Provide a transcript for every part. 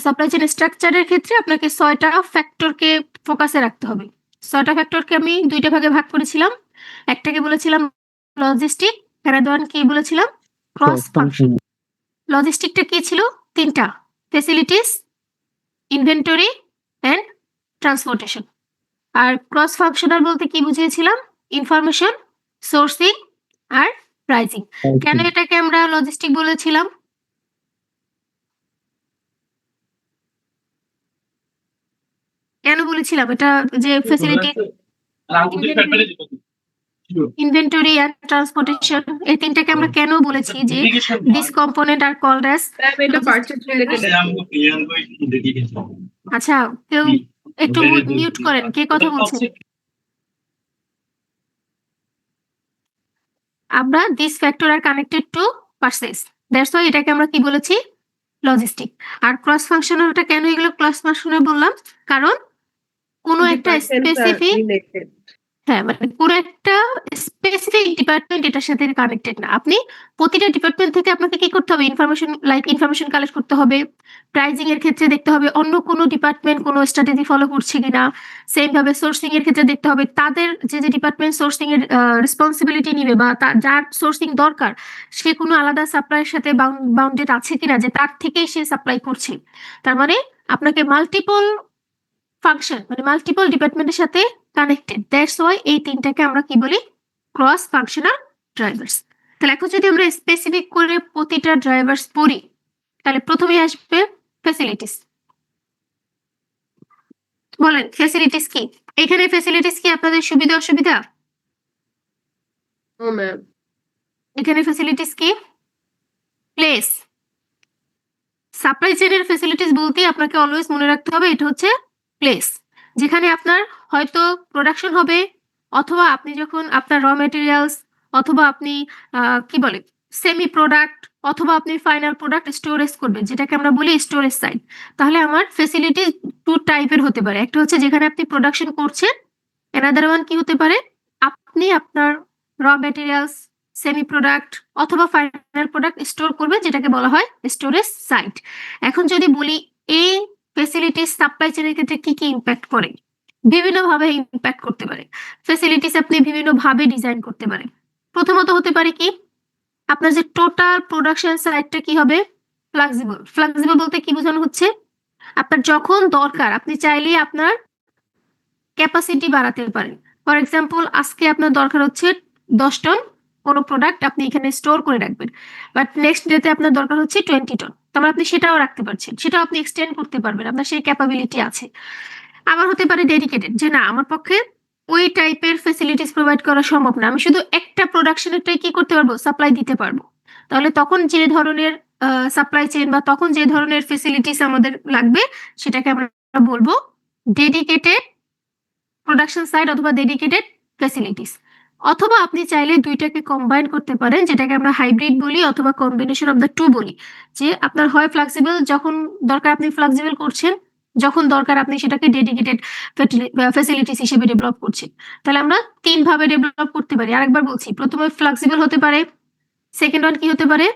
Supply chain স্ট্রাকচারের ক্ষেত্রে আপনাকে 6টা ফ্যাক্টরকে ফোকাসে রাখতে হবে। 6টা ফ্যাক্টরকে আমি 2টা ভাগে ভাগ করেছিলাম। একটাকে বলেছিলাম লজিস্টিক, আর কি বলেছিলাম ক্রস ফাংশন। লজিস্টিকটা কি ছিল? 3টা, ফ্যাসিলিটিস, ইনভেন্টরি এন্ড ট্রান্সপোর্টেশন। আর ক্রস ফাংশনাল বলতে কি বুঝিয়েছিলাম? ইনফরমেশন, সোর্সিং আর প্রাইসিং। কেন এটাকে আমরা লজিস্টিক বলেছিলাম? কেন বলেছিলাম এটা? যে ফ্যাসিলিটি, ইনভেন্টরি আর ট্রান্সপোর্টেশন, এই তিনটাকে আমরা কেন বলেছি যে this component are called as. আচ্ছা, কেউ একটু মিউট করেন, কে কথা বলছেন? আমরা this factor are connected to purchase, that's why এটাকে আমরা কি বলেছি? লজিস্টিক। আর ক্রস ফাংশনালটা কেন এগুলো ক্রস ফাংশনাল বললাম? কারণ কোনো একটা স্পেসিফিক, হ্যাঁ, মানে পুরো একটা স্পেসিফিক ডিপার্টমেন্ট এটার সাথে কানেক্টেড না। আপনি প্রতিটা ডিপার্টমেন্ট থেকে আপনাকে কি করতে হবে? ইনফরমেশন কালেক্ট করতে হবে। প্রাইজিং এর ক্ষেত্রে দেখতে হবে অন্য কোনো ডিপার্টমেন্ট কোনো স্ট্র্যাটেজি ফলো করছে কিনা। সেম ভাবে সোর্সিং এর ক্ষেত্রে দেখতে হবে তাদের যে ডিপার্টমেন্ট সোর্সিং এর রেসপন্সিবিলিটি নিবে বা যার সোর্সিং দরকার সে কোনো আলাদা সাপ্লাইয়ের সাথে বাউন্ডেড আছে কিনা যে তার থেকেই সে সাপ্লাই করছে। তার মানে আপনাকে মাল্টিপল ফাংশন, মানে মাল্টিপল ডিপার্টমেন্টের সাথে কানেক্টেড, দ্যাটস ওয়াই এই তিনটাকে আমরা কি বলি? Cross functional drivers. তাহলে এখন যদি আমরা স্পেসিফিক করে প্রতিটা ড্রাইভার্স পড়ি, তাহলে প্রথমেই আসবে ফ্যাসিলিটিস। বলেন ফ্যাসিলিটিস কি? এখানে ফ্যাসিলিটিস কি আপনাদের সুবিধা অসুবিধা? ও ম্যাম, এখানে ফ্যাসিলিটিস কি? প্লেস। সাপ্লাই চেইনের ফ্যাসিলিটিস বলতে আপনাকে অলওয়েজ মনে রাখতে হবে এটা হচ্ছে প্লেস, যেখানে আপনার হয়তো প্রোডাকশন হবে, অথবা আপনি যখন আপনার র ম্যাটেরিয়ালস, অথবা আপনি কি বলে সেমি প্রোডাক্ট, অথবা আপনি ফাইনাল প্রোডাক্ট স্টোরেজ করবেন, যেটাকে আমরা বলি স্টোরেজ সাইট। তাহলে আমার ফ্যাসিলিটি 2 টাইপের হতে পারে। একটা হচ্ছে যেখানে আপনি প্রোডাকশন করছেন, অ্যানাদার ওয়ান কি হতে পারে? আপনি আপনার র ম্যাটেরিয়ালস, সেমি প্রোডাক্ট অথবা ফাইনাল প্রোডাক্ট স্টোর করবেন, যেটাকে বলা হয় স্টোরেজ সাইট। এখন যদি বলি এই ফ্যাসিলিটিস সাপ্লাই চেইনের ক্ষেত্রে কি কি ইম্প্যাক্ট করে? বিভিন্নভাবে ইম্প্যাক্ট করতে পারে। ফ্যাসিলিটিস আপনি বিভিন্নভাবে ডিজাইন করতে পারেন। প্রথমত হতে পারে কি, আপনার যে টোটাল প্রোডাকশন সাইটটা কি হবে? ফ্লেক্সিবল। ফ্লেক্সিবল বলতে কি বোঝানো হচ্ছে? আপনার যখন দরকার আপনি চাইলেই আপনার ক্যাপাসিটি বাড়াতে পারেন। ফর এক্সাম্পল, আজকে আপনার দরকার হচ্ছে 10 টন কোনো প্রোডাক্ট আপনি এখানে স্টোর করে রাখবেন, বাট নেক্সট ডেতে আপনার দরকার হচ্ছে 20 টন, তারপর আপনি সেটাও রাখতে পারছেন, সেটাও আপনি এক্সটেন্ড করতে পারবেন, আপনার সেই ক্যাপাবিলিটি আছে। আবার হতে পারে ডেডিকেটেড, যে না আমার পক্ষে ওই টাইপের ফেসিলিটিস প্রোভাইড করা সম্ভব না, আমি শুধু একটা প্রোডাকশনেরটাই কি করতে পারবো? সাপ্লাই দিতে পারবো। তাহলে তখন যে ধরনের সাপ্লাই চেইন বা তখন যে ধরনের ফেসিলিটিস আমাদের লাগবে সেটাকে আমরা বলবো ডেডিকেটেড প্রোডাকশন সাইড অথবা ডেডিকেটেড ফ্যাসিলিটিস। অথবা আপনি চাইলে দুইটাকে কম্বাইন করতে পারেন, যেটাকে আমরা হাইব্রিড বলি অথবা কম্বিনেশন অফ দ্য টু বলি। যে আপনার হয় ফ্লেক্সিবল, যখন দরকার আপনি ফ্লেক্সিবল করছেন, যখন দরকার আপনি সেটাকে ডেডিকেটেড ফ্যাসিলিটিস হিসেবে ডেভেলপ করছেন। তাহলে আমরা 3 ভাবে ডেভেলপ করতে পারি। আরেকবার বলছি, প্রথমে ফ্লেক্সিবল হতে পারে, সেকেন্ড ওয়ান কি হতে পারে?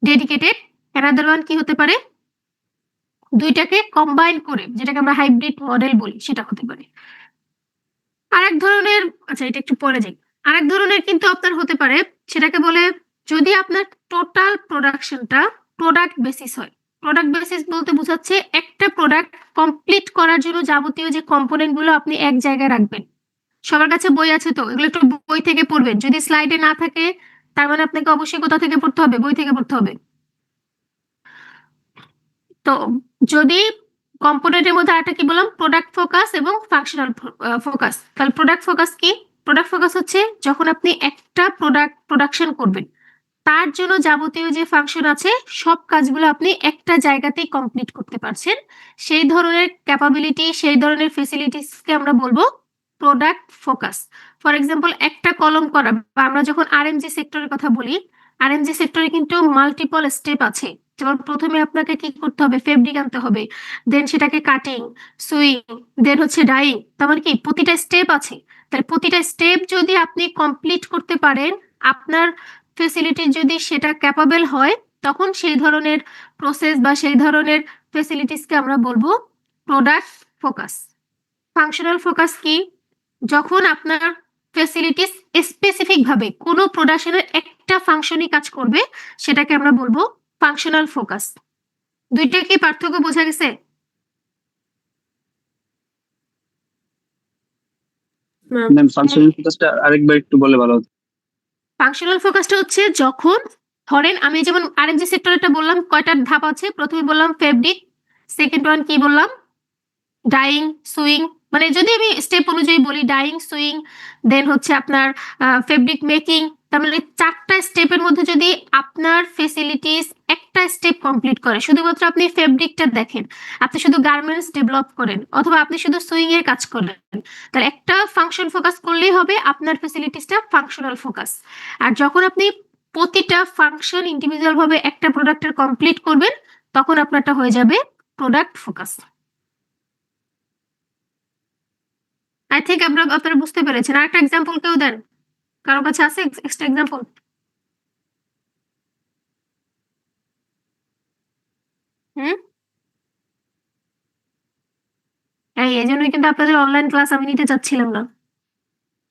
ডেডিকেটেড, অ্যানাদার ওয়ান কি হতে পারে? দুইটাকে কম্বাইন করে যেটাকে আমরা হাইব্রিড মডেল বলি, সেটা হতে পারে। আরেক ধরনের, আচ্ছা এটা একটু পরে যাই। আরেক ধরনের কিন্তু আপনার হতে পারে, সেটাকে বলে যদি আপনার টোটাল প্রোডাকশনটা প্রোডাক্ট বেসিস হয়। প্রোডাক্ট বেসিস বলতে বোঝাচ্ছে একটা প্রোডাক্ট কমপ্লিট করার জন্য যাবতীয় যে কম্পোনেন্ট গুলো আপনি এক জায়গায় রাখবেন। সবার কাছে বই আছে তো, এগুলো একটু বই থেকে পড়বেন। যদি স্লাইডে না থাকে তার মানে আপনাকে অবশ্যই কোথা থেকে পড়তে হবে? বই থেকে পড়তে হবে। তো যদি কম্পোনেন্টের মধ্যে আরেকটা কি বললাম, প্রোডাক্ট ফোকাস এবং ফাংশনাল ফোকাস। তাহলে প্রোডাক্ট ফোকাস কি? প্রোডাক্ট ফোকাস হচ্ছে যখন আপনি একটা প্রোডাক্ট প্রোডাকশন করবেন, তার জন্য যাবতীয় যে ফাংশন আছে সব কাজগুলো আপনি একটা জায়গাতেই কমপ্লিট করতে পারছেন, সেই ধরনের ক্যাপাবিলিটি, সেই ধরনের ফেসিলিটিসকে আমরা বলবো প্রোডাক্ট ফোকাস। ফর এক্সাম্পল, একটা কলম করা, বা আমরা যখন আরএমজি সেক্টরের কথা বলি, আরএমজি সেক্টরে কিন্তু মাল্টিপল স্টেপ আছে। যেমন প্রথমে আপনাকে কি করতে হবে? ফেব্রিক আনতে হবে, দেন সেটাকে কাটিং, সুইং, দেন হচ্ছে ডাইং। তার মানে কি প্রতিটা স্টেপ আছে। তাহলে প্রতিটা স্টেপ যদি আপনি কমপ্লিট করতে পারেন, আপনার ফেসিলিটি যদি সেটা ক্যাপাবল হয়, তখন সেই ধরনের প্রসেস বা সেই ধরনের ফেসিলিটিসকে আমরা বলবো প্রোডাক্ট ফোকাস। ফাংশনাল ফোকাস কি? যখন আপনার ফেসিলিটিস স্পেসিফিক ভাবে কোনো প্রোডাকশনের একটা ফাংশনই কাজ করবে, সেটাকে আমরা বলবো ফাংশনাল ফোকাস। দুইটা কি পার্থক্য বোঝা গেছে? ম্যাম ফাংশনাল ফোকাসটা আরেকবার একটু বলে ভালো হতো। ফাংশনাল ফোকাসটা হচ্ছে যখন ধরেন আমি যেমন আরএমজি সেক্টরটা বললাম, কয়টা ধাপ আছে? প্রথমে বললাম ফেব্রিক, সেকেন্ড ওয়ান কি বললাম? ডাইং, সুইং, মানে যদি আমি স্টেপ অনুযায়ী বলি ডাইং, সুইং, দেন হচ্ছে আপনার ফেব্রিক মেকিং। তার মানে 4টা স্টেপের মধ্যে যদি আপনার ফেসিলিটিস একটা স্টেপ কমপ্লিট করে, শুধুমাত্র আপনি ফেব্রিকটা দেখেন, আপনি শুধু গার্মেন্টস ডেভেলপ করেন, অথবা আপনি শুধু সুইং এর কাজ করেন, তাহলে একটা ফাংশন ফোকাস করলেই হবে আপনার ফেসিলিটিসটা ফাংশনাল ফোকাস। আর যখন আপনি প্রতিটা ফাংশন ইন্ডিভিজুয়াল ভাবে একটা প্রোডাক্টের কমপ্লিট করবেন, তখন আপনারটা হয়ে যাবে প্রোডাক্ট ফোকাস। আই থিঙ্ক আপনারা বুঝতে পেরেছেন। আর একটা এক্সাম্পল কেউ দেন? কারো কাছে আছে এক্সট্রা এক্সাম্পল? হুম, এই জন্যই কিন্তু আপনাদের অনলাইন ক্লাস আমি নিতে চাচ্ছিলাম না।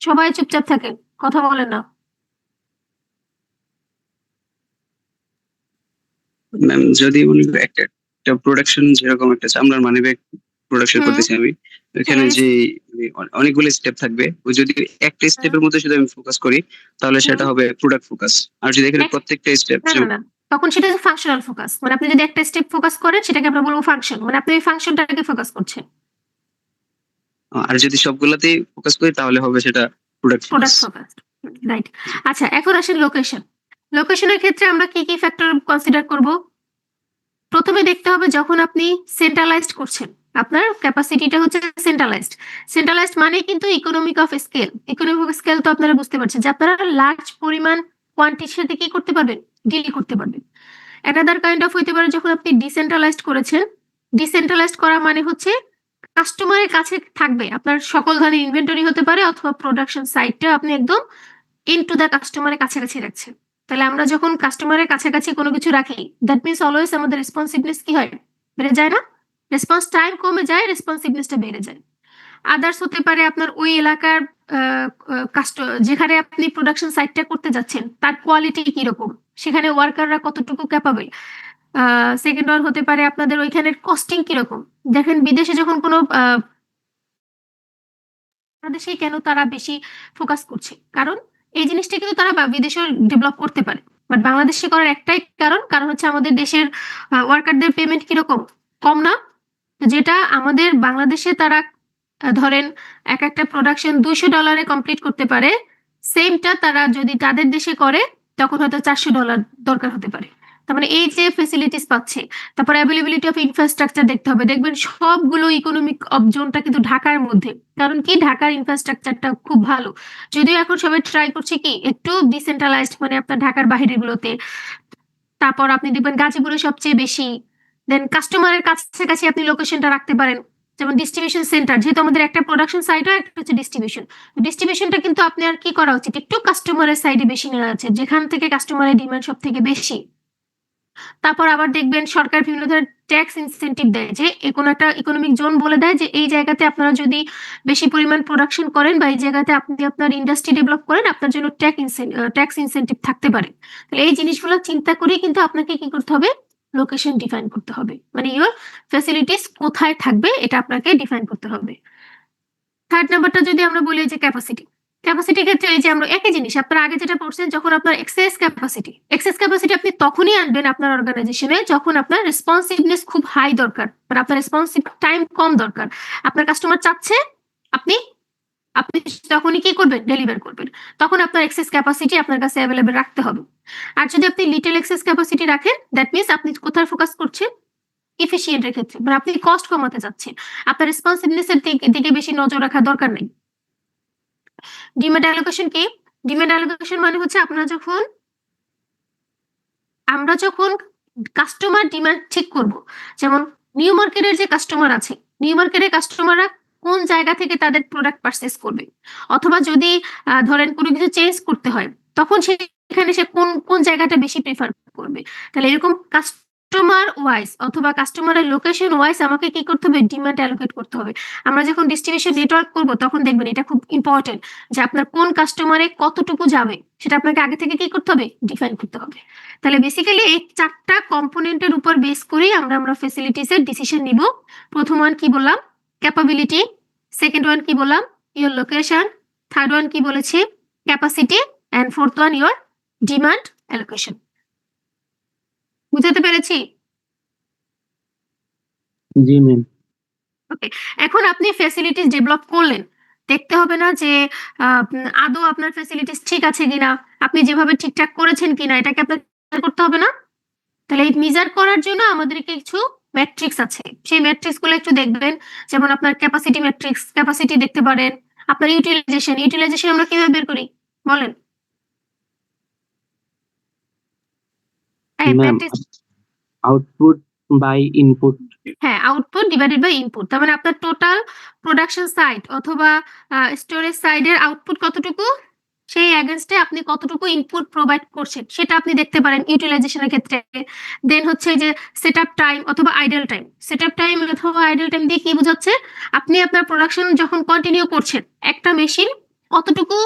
সবাই চুপচাপ থাকে, কথা বলেন না। ম্যাম যদি মনে করি একটা একটা প্রোডাকশন, যেরকম একটা চামড়ার মানিব্যাগ প্রোডাকশন হুম, করতেছি আমি, এখানে হ্যাঁ, যে অনেকগুলো স্টেপ থাকবে, ওই যদি একটা স্টেপের মধ্যে শুধু আমি ফোকাস করি তাহলে সেটা হবে প্রোডাক্ট ফোকাস। আর যদি এখানে প্রত্যেকটা স্টেপ, না না না, তখন সেটা হচ্ছে ফাংশনাল ফোকাস। মানে আপনি যদি একটা স্টেপ ফোকাস করেন, সেটাকে আমরা বলবো ফাংশন, মানে আপনি ওই ফাংশনটাকে ফোকাস করছেন। আর যদি সবগুলাতেই ফোকাস করি তাহলে হবে সেটা product focus. Product focus, right. আচ্ছা, এখন আসেন লোকেশন। লোকেশনের ক্ষেত্রে আমরা কি কি ফ্যাক্টর কনসিডার করব? প্রথমে দেখতে হবে যখন আপনি সেন্ট্রালাইজড করছেন, আপনার ক্যাপাসিটিটা হচ্ছে সেন্ট্রালাইজড। সেন্ট্রালাইজড মানে কিন্তু economic of scale. Economic of scale তো আপনারা বুঝতে পারছেন যে আপনারা লার্জ পরিমাণ কোয়ান্টিটির সাথে কি করতে পারবেন? ডিল করতে পারবেন। অ্যানাদার কাইন্ড অফ হইতে পারে যখন আপনি ডিসেন্ট্রালাইজড করেছেন। ডিসেন্ট্রালাইজড করা মানে হচ্ছে কাস্টমারের কাছে থাকবে আপনার সকল ধরনের ইনভেন্টরি হতে পারে, অথবা প্রোডাকশন সাইটটা আপনি একদম ইনটু দ্য কাস্টমারের কাছাকাছি রাখছেন। তাহলে আমরা যখন কাস্টমারের কাছাকাছি কোনো কিছু রাখি, দ্যাট মিনস অলওয়েজ আমাদের রেসপন্সিভনেস কি হয়? বেড়ে যায় না? রেসপন্স টাইম কমে যায়, রেসপন্সিভনেসটা বেড়ে যায়। আদার্স হতে পারে আপনার ওই এলাকার যেখানে আপনি প্রোডাকশন সাইটটা করতে যাচ্ছেন তার কোয়ালিটি কিরকম, সেখানে ওয়ার্কাররা কতটুকু ক্যাপাবল। সেকেন্ড ওয়ান হতে পারে আপনাদের ওইখানের কস্টিং কিরকম। দেখেন বিদেশে যখন কোনো বাংলাদেশে কেন তারা বেশি ফোকাস করছে, কারণ এই জিনিসটা কিন্তু তারা বিদেশেও ডেভেলপ করতে পারে, বাট বাংলাদেশে করার একটাই কারণ হচ্ছে আমাদের দেশের ওয়ার্কারদের পেমেন্ট কিরকম, কম না? যেটা আমাদের বাংলাদেশে তারা ধরেন এক একটা প্রোডাকশন $200 কমপ্লিট করতে পারে, সেমটা তারা যদি তাদের দেশে করে তখন হয়তো $400 দরকার হতে পারে। তার মানে এই যে ফেসিলিটিস পাচ্ছে, তারপর অ্যাভেলেবিলিটি অফ ইনফ্রাস্ট্রাকচার দেখতে হবে। দেখবেন সবগুলো ইকোনমিক অফ জোনটা কিন্তু ঢাকার মধ্যে, কারণ কি ঢাকার ইনফ্রাস্ট্রাকচারটা খুব ভালো। যদিও এখন সবাই ট্রাই করছে কি একটু ডিসেন্ট্রালাইজড, মানে আপনার ঢাকার বাইরের গুলোতে। তারপর আপনি দেখবেন গাজীপুরে সবচেয়ে বেশি। দেন কাস্টমারের কাছাকাছি আপনি লোকেশনটা রাখতে পারেন, যেমন ডিস্ট্রিবিউশন সেন্টার। যেহেতু আমাদের একটা প্রোডাকশন সাইড হয়, একটা হচ্ছে ডিস্ট্রিবিউশন। ডিস্ট্রিবিউশনটা কিন্তু আপনি আর কি করা উচিত, একটু কাস্টমারের সাইডে বেশি নেওয়া আছে, যেখান থেকে কাস্টমারের ডিমান্ড সব থেকে বেশি। তারপর আবার দেখবেন সরকার বিভিন্ন ধরনের ট্যাক্স ইনসেন্টিভ দেয়, যে কোনো একটা ইকোনমিক জোন বলে দেয় যে এই জায়গাতে আপনারা যদি বেশি পরিমাণ প্রোডাকশন করেন বা এই জায়গাতে আপনি আপনার ইন্ডাস্ট্রি ডেভেলপ করেন, আপনার জন্য ট্যাক্স ইনসেন্টিভ থাকতে পারে। তাহলে এই জিনিসগুলো চিন্তা করেই কিন্তু আপনাকে কি করতে হবে? লোকেশন ডিফাইন করতে হবে, মানে ইওর ফ্যাসিলিটিস কোথায় থাকবে এটা আপনাকে ডিফাইন করতে হবে। থার্ড নাম্বারটা যদি আমরা বলি যে ক্যাপাসিটি। ক্যাপাসিটির ক্ষেত্রে এই যে আমরা একই জিনিস আপনারা আগে যেটা পড়ছেন, যখন আপনার এক্সেস ক্যাপাসিটি আপনি তখনই আনবেন আপনার অর্গানাইজেশনে যখন আপনার রেসপন্সিভনেস খুব হাই দরকার, মানে আপনার রেসপন্সিভ টাইম কম দরকার। আপনার কাস্টমার চাচ্ছে, আপনি আপনি তখনই কি করবেন? ডেলিভার করবেন। তখন আপনার এক্সেস ক্যাপাসিটি আপনার কাছে অ্যাভেলেবেল রাখতে হবে। আর যদি আপনি লিটল এক্সেস ক্যাপাসিটি রাখেন, দ্যাট মিনস আপনি কোথায় ফোকাস করছেন? এফিসিয়েন্ট এর ক্ষেত্রে, মানে আপনি কস্ট কমাতে চাচ্ছেন, আপনার রেসপন্সিভনেস এর দিকে বেশি নজর রাখার দরকার নেই। ডিমান্ড অ্যালোকেশন কি? ডিমান্ড অ্যালোকেশন মানে হচ্ছে আমরা যখন কাস্টমার ডিমান্ড ঠিক করব, যেমন নিউ মার্কেটের যে কাস্টমার আছে, নিউ মার্কেটের কাস্টমাররা কোন জায়গা থেকে তাদের প্রোডাক্ট পারচেস করবে, অথবা যদি ধরেন কোনো কিছু চেঞ্জ করতে হয়, তখন সেখানে সে কোন কোন জায়গাটা বেশি প্রেফার করবে। তাহলে এরকম কাস্টমার ওয়াইজ অথবা কাস্টমারের লোকেশন ওয়াইজ আমাকে কি করতে হবে, ডিমান্ড অ্যালোকেট করতে হবে। আমরা যখন ডিস্ট্রিবিউশন নেটওয়ার্ক করব তখন দেখবেন এটা খুব ইম্পর্টেন্ট যে আপনার কোন কাস্টমারে কতটুকু যাবে সেটা আপনাকে আগে থেকে কি করতে হবে, ডিফাইন করতে হবে। তাহলে বেসিক্যালি এই 4টা কম্পোনেন্টের উপর বেস করেই আমরা ফ্যাসিলিটিসের ডিসিশন নিব। প্রথম ওয়ান কি বললাম, ক্যাপাবিলিটি। সেকেন্ড ওয়ান কি বললাম, ইওর লোকেশন। থার্ড ওয়ান কি বলেছি, capacity. And fourth one your demand allocation. বুঝাতে পেরেছি? জি ম্যাম। ওকে, এখন আপনি ফ্যাসিলিটিস ডেভেলপ করলেন, দেখতে হবে না যে আদৌ আপনার ফ্যাসিলিটিস ঠিক আছে কিনা, আপনি যেভাবে ঠিকঠাক করেছেন কিনা, এটাকে আপনার করতে হবে না? তাহলে এই মেজার করার জন্য আমাদের কিছু ম্যাট্রিক্স আছে, সেই ম্যাট্রিক্স গুলো একটু দেখবেন। যেমন আপনার ক্যাপাসিটি ম্যাট্রিক্স, ক্যাপাসিটি দেখতে পারেন। আপনার ইউটিলাইজেশন আমরা কিভাবে বের করি বলেন? Ma'am, output by input. হ্যাঁ, আউটপুট ডিভাইডেড বাই ইনপুট। তার মানে আপনার টোটাল প্রোডাকশন সাইড অথবা স্টোরেজ সাইডের আউটপুট কতটুকু, সেই এগেইনস্টে আপনি কতটুকু ইনপুট প্রোভাইড করছেন সেটা আপনি দেখতে পারেন ইউটিলাইজেশনের ক্ষেত্রে। দেন হচ্ছে যে সেটআপ টাইম অথবা আইডল টাইম। সেটআপ টাইম অথবা আইডল টাইম দিয়ে কি বোঝাচ্ছে, আপনি আপনার প্রোডাকশন যখন কন্টিনিউ করছেন, একটা মেশিন কতটুকু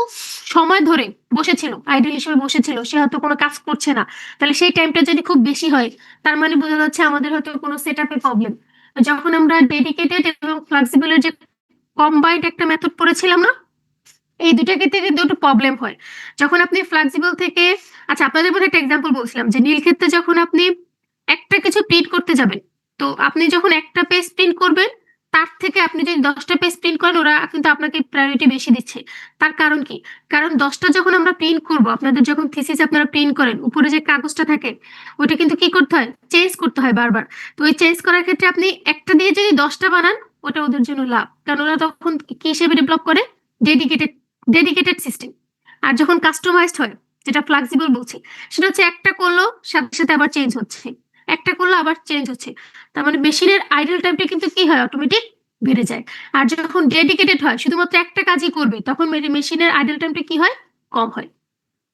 সময় ধরে বসেছিল, আইডল হিসেবে বসেছিল, সে হয়তো কোনো কাজ করছে না, তাহলে সেই টাইমটা যদি খুব বেশি হয়, তার মানে বোঝা যাচ্ছে আমাদের হয়তো কোনো সেটআপের প্রবলেম। যখন আমরা ডেডিকেটেড এবং ফ্লেক্সিবলের যে কম্বাইন্ড একটা মেথড পড়েছিলাম না, এই দুটো ক্ষেত্রে কিন্তু একটু প্রবলেম হয়। যখন আপনি ফ্লেক্সিবল থেকে, আচ্ছা আপনাদের মধ্যে একটা এক্সাম্পল বলছিলাম যে নীল ক্ষেত্রে যখন আপনি একটা কিছু প্রিন্ট করতে যাবেন, তো আপনি যখন একটা পেজ প্রিন্ট করবেন, তার থেকে আপনি যদি 10টা পেজ প্রিন্ট করেন, ওরা কিন্তু আপনাকে প্রায়োরিটি বেশি দিচ্ছে। তার কারণ কি, কারণ 10টা যখন আমরা প্রিন্ট করব, আপনাদের যখন থিসিস আপনারা প্রিন্ট করেন, উপরে যে কাগজটা থাকে ওইটা কিন্তু কি করতে হয়, চেঞ্জ করতে হয় বারবার। তো ওই চেঞ্জ করার ক্ষেত্রে আপনি একটা দিয়ে যদি 10টা বানান, ওটা ওদের জন্য লাভ, কারণ ওরা তখন কি হিসেবে ডেভেলপ করে, ডেডিকেটেড সিস্টেম। আর যখন কাস্টমাইজড হয়, যেটা ফ্লেক্সিবল বলছি, সেটা হচ্ছে একটা করলো সাথে সাথে আবার চেঞ্জ হচ্ছে, একটা করলো আবার চেঞ্জ হচ্ছে। তার মানে মেশিনের আইডল টাইমটা কিন্তু কি হয়, অটোমেটিক বেড়ে যায়। আর যখন ডেডিকেটেড হয়, শুধুমাত্র একটা কাজই করবে, তখন মেশিনের আইডল টাইমটা কি হয়, কম হয়।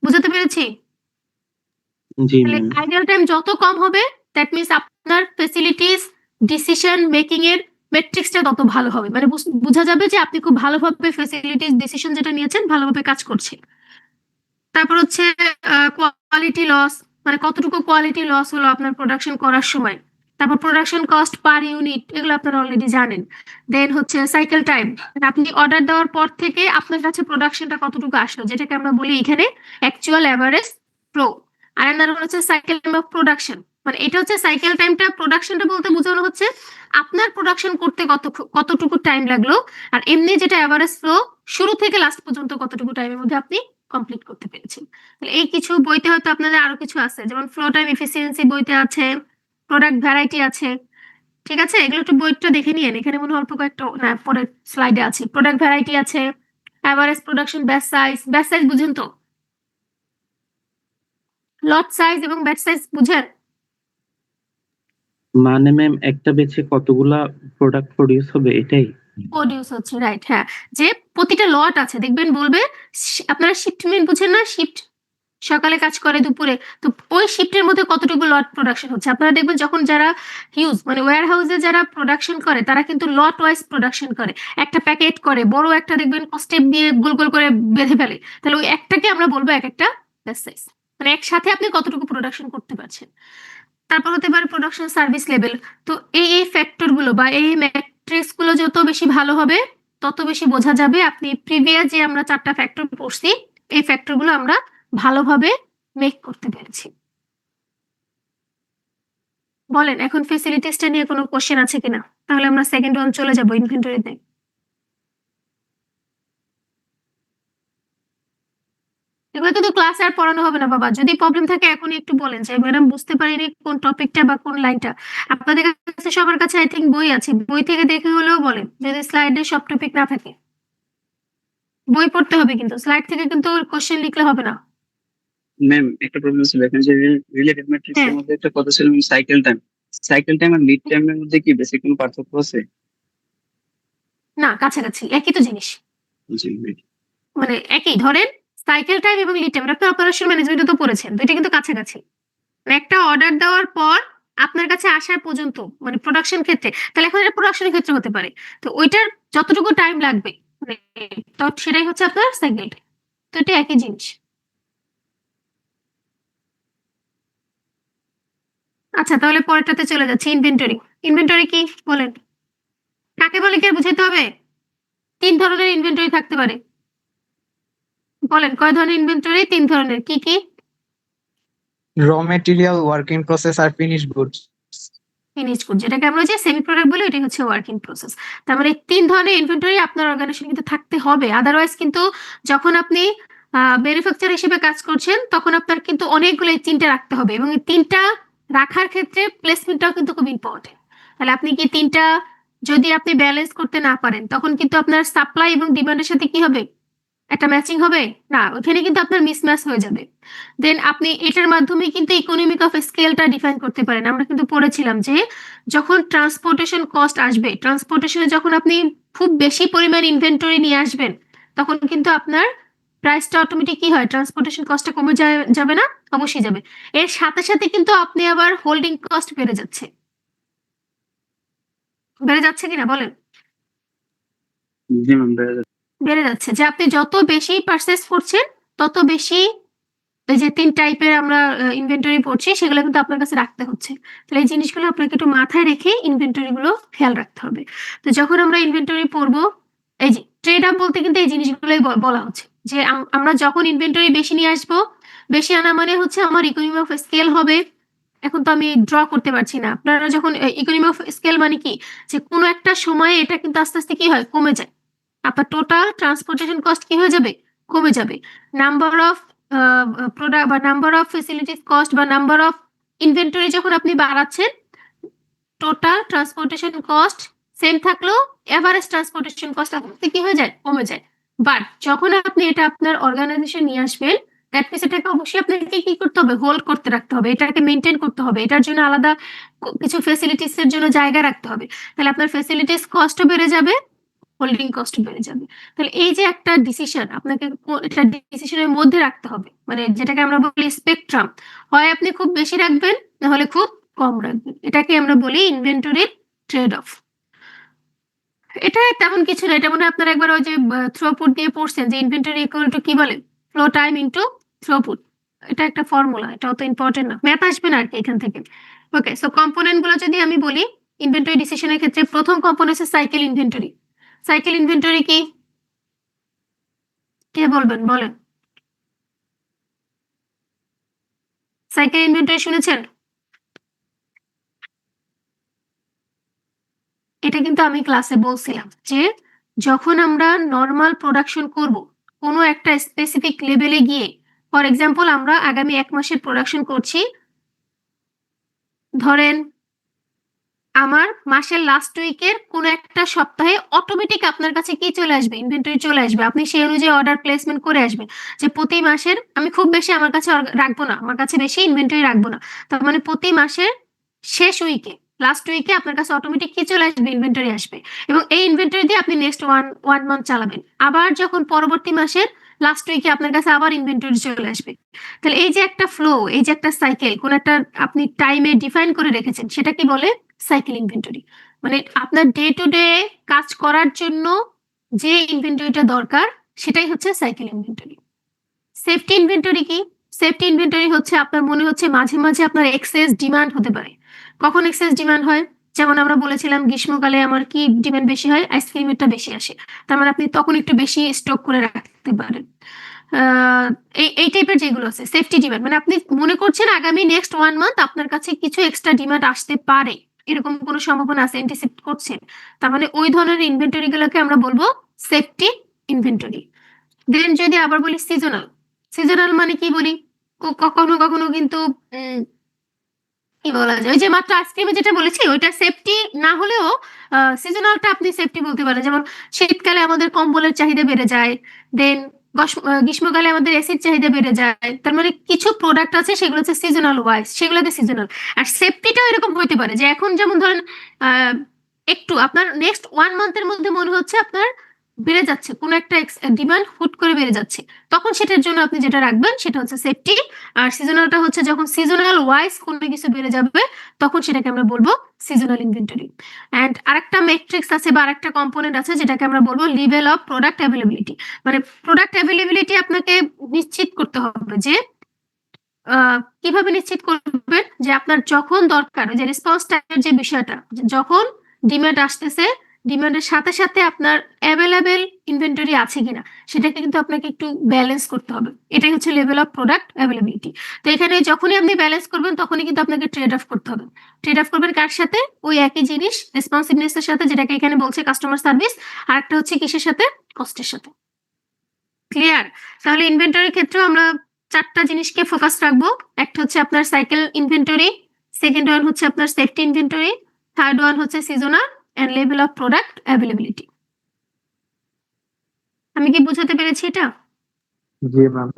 বুঝাতে পেরেছি? জি তাহলে ম্যাম। আইডল টাইম যত কম হবে, দ্যাট মিনস আপনার ফ্যাসিলিটিস ডিসিশন মেকিং এর মেট্রিক্সটা তত ভালো হবে, মানে বোঝা যাবে যে আপনি খুব ভালোভাবে ফ্যাসিলিটিস ডিসিশন যেটা নিয়েছেন ভালোভাবে কাজ করছে। তারপর হচ্ছে কোয়ালিটি লস, মানে কতটুকু কোয়ালিটি লস হলো আপনার প্রোডাকশন করার সময়। তারপর প্রোডাকশন কস্ট পার ইউনিট, এগুলো আপনারা অলরেডি জানেন। দেন হচ্ছে সাইকেল টাইম, আপনি অর্ডার দেওয়ার পর থেকে আপনার কাছে প্রোডাকশনটা কতটুকু আসলো, যেটাকে আমরা বলি এখানে অ্যাকচুয়াল অ্যাভারেজ ফ্লো। আর another হচ্ছে সাইকেল টাইম অফ প্রোডাকশন, মানে এটা হচ্ছে সাইকেল টাইমটা, প্রোডাকশনটা বলতে বোঝানো হচ্ছে আপনার প্রোডাকশন করতে কতটুকু টাইম লাগলো, আর এমনি যেটা অ্যাভারেজ ফ্লো, শুরু থেকে লাস্ট পর্যন্ত কতটুকু টাইমের মধ্যে আপনি কমপ্লিট করতে পেরেছেন। তাহলে এই কিছু বইতে হয়তো আপনাদের আরো কিছু আছে, যেমন ফ্লো টাইম এফিসিয়েন্সি বইতে আছে, প্রোডাক্ট ভ্যারাইটি আছে। ঠিক আছে, এগুলো একটু বইটা দেখে নিয়েন, এখানে মনে হয় অল্প কয়েকটা, না পরের স্লাইডে আছে। প্রোডাক্ট ভ্যারাইটি আছে, অ্যাভারেজ প্রোডাকশন ব্যাচ সাইজ বুঝেন তো, লট সাইজ এবং ব্যাচ সাইজ বুঝেন? মানে ম্যাম, একটা বেচে কতগুলা প্রোডাক্ট প্রডিউস হবে এটাই? প্রডিউস হচ্ছে, রাইট, হ্যাঁ। যে প্রতিটা লট আছে, দেখবেন বলবে আপনারা শিফটমেন্ট বুঝেন না, শিফট, সকালে কাজ করে দুপুরে, তো ওই শিফটের মধ্যে কতটুকু লট প্রোডাকশন হচ্ছে। আপনারা দেখবেন যখন যারা হিউজ মানে ওয়্যার হাউসে যারা প্রোডাকশন করে, তারা কিন্তু লট ওয়াইজ প্রোডাকশন করে, একটা প্যাকেট করে বড় একটা, দেখবেন স্টেপ দিয়ে গোল গোল করে বেঁধে ফেলে। তাহলে ওই একটাকে আমরা বলবো এক একটা ব্যাচ সাইজ, মানে একসাথে আপনি কতটুকু প্রোডাকশন করতে পারছেন। তারপর হতে পারে প্রোডাকশন সার্ভিস লেভেল। তো এই ফ্যাক্টর গুলো বা এই ম্যাট্রিক্স গুলো যত বেশি ভালো হবে, তত বেশি বোঝা যাবে আপনি প্রিভিয়াস যে আমরা 4টা ফ্যাক্টর পড়ছি, এই ফ্যাক্টর গুলো আমরা ভালোভাবে মেক করতে পেরেছি। বলেন এখন ফেসিলিটিসটা নিয়ে কোনো কোশ্চেন আছে কিনা, তাহলে আমরা সেকেন্ড ওয়ান চলে যাবো, ইনভেন্টরিতে। এগুলো কিন্তু ক্লাসে আর পড়ানো হবে না বাবা, যদি প্রবলেম থাকে এখনই একটু বলেন যে ম্যাডাম বুঝতে পারিনি কোন টপিকটা বা কোন লাইনটা। আপনাদের কাছে সবার কাছে আই থিঙ্ক বই আছে, বই থেকে দেখে হলেও বলেন, যদি স্লাইডে সব টপিক না থাকে। বই পড়তে হবে, কিন্তু স্লাইড থেকে কিন্তু কোশ্চেন লিখলে হবে না। ম্যাম, একটা প্রবলেম ছিল এখানে যে রিলেটেড ম্যাট্রিক্স এর হ্যাঁ, মধ্যে একটা কথা ছিল সাইকেল টাইম আর লিড টাইমের মধ্যে কি বেশি কোনো পার্থক্য আছে? না কাছাকাছি একই তো জিনিস, জি। মানে একই ধরেন সাইকেল টাইম এবং লিড টাইম, আপনি অপারেশন ম্যানেজমেন্টে তো পড়েছেন, দুইটা কিন্তু কাছাকাছি। মানে একটা অর্ডার দেওয়ার পর আপনার কাছে আসার পর্যন্ত, মানে প্রোডাকশন ক্ষেত্রে, তাহলে এখন এটা প্রোডাকশনের ক্ষেত্রে হতে পারে। তো ওইটার যতটুকু টাইম লাগবে মানে তো সেটাই হচ্ছে আপনার সাইকেল। তো এটা একই জিনিস। আচ্ছা, তাহলে পরেরটাতে চলে যাচ্ছে, ইনভেন্টরি। ইনভেন্টরি কি বলেন, কাকে বলে কি আর বুঝাইতে হবে? 3 ধরনের ইনভেন্টরি থাকতে পারে। বলেন কয় ধরনের ইনভেন্টরি? 3 ধরনের। কি কি? Raw material, work in process আর ফিনিশ গুডস। ফিনিশড গুড, যেটাকে আমরা যে সেমি প্রোডাক্ট বলি, এটাই হচ্ছে ওয়ার্ক ইন প্রসেস। তার মানে 3 ধরনের ইনভেন্টরি আপনার অর্গানাইজেশন কিন্তু থাকতে হবে। আদারওয়াইজ কিন্তু যখন আপনি ম্যানুফ্যাকচার হিসেবে কাজ করছেন, তখন আপনার কিন্তু অনেকগুলো এই 3টা রাখতে হবে, এবং এই 3টা রাখার ক্ষেত্রে প্লেসমেন্টটাও কিন্তু খুব ইম্পর্টেন্ট। তাহলে আপনি কি 3টা যদি আপনি ব্যালেন্স করতে না পারেন, তখন কিন্তু আপনার সাপ্লাই এবং ডিমান্ডের সাথে কি হবে, একটা ম্যাচিং হবে না, ওখানে কিন্তু আপনার মিসম্যাচ হয়ে যাবে। দেন আপনি এটার মাধ্যমে কিন্তু ইকোনমিক অফ স্কেলটা ডিফাইন করতে পারেন। আমরা কিন্তু পড়েছিলাম যে যখন ট্রান্সপোর্টেশন কস্ট আসবে, ট্রান্সপোর্টেশনে যখন আপনি খুব বেশি পরিমাণ ইনভেন্টরি নিয়ে আসবেন, তখন কিন্তু আপনার প্রাইসটা অটোমেটিক কি হয়, ট্রান্সপোর্টেশন কস্টটা কমে যাবে না? অবশ্যই যাবে। এর সাথে সাথে কিন্তু আপনি আবার হোল্ডিং কস্ট বেড়ে যাচ্ছে। বেড়ে যাচ্ছে কিনা বলেন? জি ম্যাম, বেড়ে যাচ্ছে, যে আপনি যত বেশি পারচেস করছেন, তত বেশি এই যে 3 টাইপের আমরা ইনভেন্টরি পড়ছি, সেগুলো কিন্তু আপনার কাছে রাখতে হচ্ছে। তাহলে এই জিনিসগুলো আপনাকে একটু মাথায় রেখে ইনভেন্টরি গুলো খেয়াল রাখতে হবে। তো যখন আমরা ইনভেন্টরি পড়বো, এই যে ট্রেড আপ বলতে কিন্তু এই জিনিসগুলোই বলা হচ্ছে, যে আমরা যখন ইনভেন্টরি বেশি নিয়ে আসবো, বেশি আনা মানে হচ্ছে আমার ইকোনমি অফ স্কেল হবে। এখন তো আমি ড্র করতে পারছি না। আপনারা যখন ইকোনমি অফ স্কেল মানে কি, যে কোনো একটা সময়ে এটা কিন্তু আস্তে আস্তে কি হয়, কমে যায়। আপনার টোটাল ট্রান্সপোর্টেশন কস্ট কি হয়ে যাবে, কমে যাবে। নাম্বার অফ প্রোডাক্ট বা নাম্বার অফ ফেসিলিটিস কস্ট বা নাম্বার অফ ইনভেন্টরি যখন আপনি বাড়াচ্ছেন, টোটাল ট্রান্সপোর্টেশন কস্ট সেম থাকলেও এভারেজ ট্রান্সপোর্টেশন কস্ট আপনার কি হয়ে যায়, কমে যায়। বাট যখন আপনি এটা আপনার অর্গানাইজেশন নিয়ে আসবেন, দ্যাট মিনস এটাকে অবশ্যই আপনাকে কি করতে হবে, হোল্ড করতে রাখতে হবে, এটাকে মেনটেন করতে হবে, এটার জন্য আলাদা কিছু ফেসিলিটিস এর জন্য জায়গা রাখতে হবে। তাহলে আপনার ফেসিলিটিস কস্টও বেড়ে যাবে, হোল্ডিং কস্ট বেড়ে যাবে। তাহলে এই যে একটা ডিসিশন আপনাকে এটা ডিসিশনের মধ্যে রাখতে হবে, মানে যেটাকে আমরা বলি স্পেকট্রাম। হয় আপনি খুব বেশি রাখবেন, না হলে খুব কম রাখবেন। এটাকে আমরা বলি ইনভেন্টরির ট্রেড অফ। এটা তেমন কিছু না, এটা মনে হয় আপনারা একবার ওই যে থ্রোপুট দিয়ে পড়ছেন, যে ইনভেন্টরি ইকুয়াল টু কি বলে, ফ্লো টাইম ইনটু থ্রোপুট। এটা একটা ফর্মুলা, এটা অত ইম্পর্টেন্ট না, ম্যাথ আসবে না আর কি এখান থেকে। ওকে, সো কম্পোনেন্ট গুলো যদি আমি বলি ইনভেন্টরি ডিসিশনের ক্ষেত্রে, প্রথম কম্পোনেন্ট হচ্ছে সাইকেল ইনভেন্টরি। সাইকেল ইনভেন্টরি কি, কে বলবেন, বলেন। সাইকেল ইনভেন্টরি শুনেছেন? এটা কিন্তু আমি ক্লাসে বলছিলাম যে যখন আমরা নর্মাল প্রোডাকশন করব, কোনো একটা স্পেসিফিক লেভেলে গিয়ে, ফর এক্সাম্পল আমরা আগামী 1 মাসের প্রোডাকশন করছি, ধরেন আমার মাসের লাস্ট উইকের কোনো একটা সপ্তাহে অটোমেটিক আপনার কাছে কি চলে আসবে, ইনভেন্টরি চলে আসবে। আপনি সেই অনুযায়ী অর্ডার প্লেসমেন্ট করে আসবেন, যে প্রতি মাসের আমি খুব বেশি আমার কাছে রাখবো না, আমার কাছে বেশি ইনভেন্টরি রাখবো না। তার মানে প্রতি মাসের শেষ উইকে, লাস্ট উইকে আপনার কাছে অটোমেটিক কি চলে আসবে, ইনভেন্টরি আসবে। এবং এই ইনভেন্টরি দিয়ে আপনি নেক্সট ওয়ান মান্থ চালাবেন। আবার যখন পরবর্তী মাসের লাস্ট উইকে আপনার কাছে আবার ইনভেন্টরি চলে আসবে। তাহলে এই যে একটা ফ্লো, এই যে একটা সাইকেল, কোন একটা আপনি টাইমে ডিফাইন করে রেখেছেন, সেটা কি বলে, সাইকেল ইনভেন্টরি। মানে আপনার ডে টু ডে কাজ করার জন্য যে ইনভেন্টরিটা দরকার, সেটাই হচ্ছে সাইকেল ইনভেন্টরি। সেফটি ইনভেন্টরি কি, সেফটি ইনভেন্টরি হচ্ছে আপনার মনে হচ্ছে মাঝে মাঝে আপনার এক্সেস ডিমান্ড হতে পারে। কখন এক্সেস ডিমান্ড হয়, যেমন আমরা বলেছিলাম গ্রীষ্মকালে আমার কি ডিমান্ড বেশি হয়, আইসক্রিমেরটা বেশি আসে, তার মানে আপনি তখন একটু বেশি স্টক করে রাখতে পারেন। এই টাইপের যেগুলো আছে সেফটি ডিমান্ড, মানে আপনি মনে করছেন আগামী নেক্সট 1 মান্থ আপনার কাছে কিছু এক্সট্রা ডিমান্ড আসতে পারে, এরকম কোনো সম্ভাবনা আছে, অ্যান্টিসিপেট করছেন। তার মানে ওই ধরনের ইনভেন্টরি গুলোকে আমরা বলবো সেফটি ইনভেন্টরি। দেন যদি আবার বলি সিজনাল, সিজনাল মানে কি বলি, কখনো কখনো কিন্তু কি বলা যায়, ওই যে মাত্র আইসক্রিমে যেটা বলেছি ওইটা সেফটি না হলেও সিজনালটা আপনি সেফটি বলতে পারেন। যেমন শীতকালে আমাদের কম্বলের চাহিদা বেড়ে যায়, দেন গ্রীষ্মকালে আমাদের এসির চাহিদা বেড়ে যায়। তার মানে কিছু প্রোডাক্ট আছে সেগুলো হচ্ছে সিজনাল ওয়াইজ, সেগুলোতে সিজনাল। আর সেফটিটাও এরকম হইতে পারে যে এখন যেমন ধরেন একটু আপনার নেক্সট 1 মান্থের মধ্যে মনে হচ্ছে আপনার বেড়ে যাচ্ছে, কোনো একটা ডিমান্ড হুট করে বেড়ে যাচ্ছে, তখন সেটার জন্য আপনি যেটা রাখবেন সেটা হচ্ছে সেফটি। আর সিজনালটা হচ্ছে যখন সিজনাল ওয়াইজ কোনো কিছু বেড়ে যাবে তখন সেটাকে আমরা বলবো সিজনাল ইনভেন্টরি। অ্যান্ড আরেকটা মেট্রিক্স আছে বা আরেকটা কম্পোনেন্ট আছে যেটাকে আমরা বলবো লেভেল অফ প্রোডাক্ট অ্যাভেলেবিলিটি। মানে প্রোডাক্ট অ্যাভেলেবিলিটি আপনাকে নিশ্চিত করতে হবে যে কিভাবে নিশ্চিত করবেন যে আপনার যখন দরকার, যে রেসপন্স টাইমের যে বিষয়টা, যখন ডিমান্ড আসতেছে ডিমান্ডের সাথে সাথে আপনার অ্যাভেলেবেল ইনভেন্টরি আছে কিনা সেটাকে কিন্তু আপনাকে একটু ব্যালেন্স করতে হবে। এটাই হচ্ছে লেভেল অফ প্রোডাক্ট অ্যাভেলেবিলিটি। তো এখানে যখনই আপনি ব্যালেন্স করবেন তখনই কিন্তু আপনাকে ট্রেড অফ করতে হবে। ট্রেড অফ করবেন কার সাথে? ওই একই জিনিস রেসপন্সিভনেস এর সাথে, যেটাকে এখানে বলছে কাস্টমার সার্ভিস, আর একটা হচ্ছে কিসের সাথে? কস্টের সাথে। ক্লিয়ার? তাহলে ইনভেন্টরির ক্ষেত্রেও আমরা চারটা জিনিসকে ফোকাস রাখবো। একটা হচ্ছে আপনার সাইকেল ইনভেন্টরি, সেকেন্ড ওয়ান হচ্ছে আপনার সেফটি ইনভেন্টরি, থার্ড ওয়ান হচ্ছে seasonal and level of product availability. আমি কি বোঝাতে পেরেছি এটা? জি ম্যাম।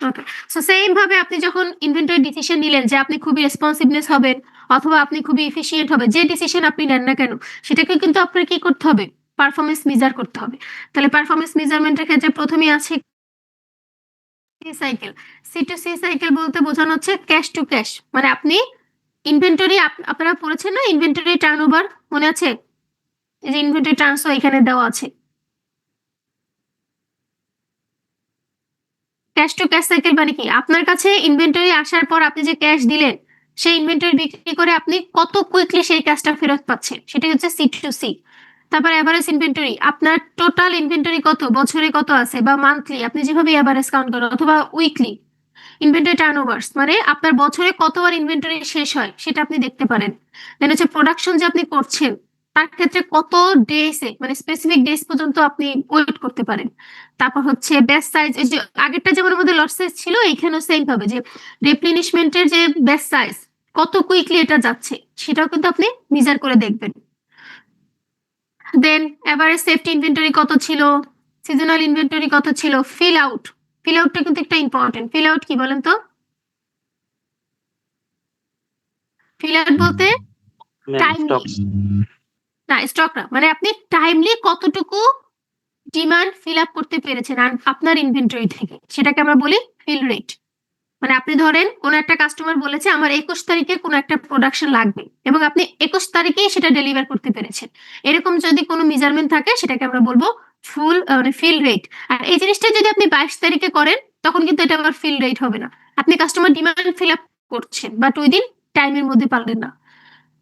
ওকে। সো সেম ভাবে আপনি যখন ইনভেন্টরি ডিসিশন নিলেন যে আপনি খুবই রেসপন্সিভনেস হবেন অথবা আপনি খুবই এফিশিয়েন্ট হবে, যে ডিসিশন আপনি নেন না কেন সেটাকে কিন্তু আপনার কি করতে হবে? পারফরমেন্স মেজার করতে হবে। তাহলে পারফরমেন্স মেজারমেন্টের ক্ষেত্রে প্রথমেই আছে সাইকেল। সি2সি সাইকেল বলতে বোঝানো হচ্ছে ক্যাশ টু ক্যাশ। মানে আপনি ইনভেন্টরি, আপনারা পড়েছেন না ইনভেন্টরি টার্নওভার, মনে আছে? এই যে ইনভেন্টরি ট্রান্সফার এখানে দেওয়া আছে। ক্যাশ টু ক্যাশ সাইকেল মানে কি? আপনার কাছে ইনভেন্টরি আসার পর আপনি যে ক্যাশ দিলেন সেই ইনভেন্টরি বিক্রি করে আপনি কত কুইকলি সেই ক্যাশটা ফেরত পাচ্ছেন, সেটাই হচ্ছে সি2সি। তারপর এভারেজ ইনভেন্টরি, আপনার টোটাল ইনভেন্টরি কত, বছরে কত আছে বা মান্থলি, আপনি যেভাবে এভারেজ কাউন্ট করেন, অথবা উইকলি। ইনভেন্টরি টার্নওভারস মানে আপনার বছরে কতবার ইনভেন্টরি শেষ হয় সেটা আপনি দেখতে পারেন। দেন হচ্ছে প্রোডাকশন যে আপনি করছেন তার ক্ষেত্রে কত ডেসে, মানে স্পেসিফিক ডেস পর্যন্ত আপনি ওয়েট করতে পারেন। তারপর হচ্ছে বেস্ট সাইজ, এই যে আগেরটা যেমন আমাদের লট সাইজ ছিল এইখানেও সেম হবে যে রিপ্লেনিশমেন্টের যে বেস্ট সাইজ কত কুইকলি এটা যাচ্ছে সেটাও কিন্তু আপনি মেজার করে দেখবেন। দেন এভারেজ সেফটি ইনভেন্টরি কত ছিল, সিজনাল ইনভেন্টরি কত ছিল, ফিল আউট। ফিল আউটটা কিন্তু একটা ইম্পর্টেন্ট। ফিল আউট কি বলেন তো? ফিল আউট বলতে ম্যাম টাইমলি, স্টক। না স্টক না, মানে আপনি টাইমলি কতটুকু ডিমান্ড ফিল আপ করতে পেরেছেন আর আপনার ইনভেন্টরি থেকে, সেটাকে আমরা বলি ফিল রেট। মানে আপনি ধরেন কোন একটা কাস্টমার বলেছে আমার 21 তারিখে কোন একটা প্রোডাকশন লাগবে এবং আপনি 21 তারিখেই সেটা ডেলিভার করতে পেরেছেন, এরকম যদি কোনো মেজারমেন্ট থাকে সেটাকে আমরা বলবো ফুল মানে ফিল রেট। আর এই জিনিসটা যদি আপনি 22 তারিখে করেন তখন কিন্তু এটা আবার ফিল রেট হবে না, আপনি কাস্টমার ডিমান্ড ফিল আপ করছেন বাট উইদিন টাইমের মধ্যে পারলেন না।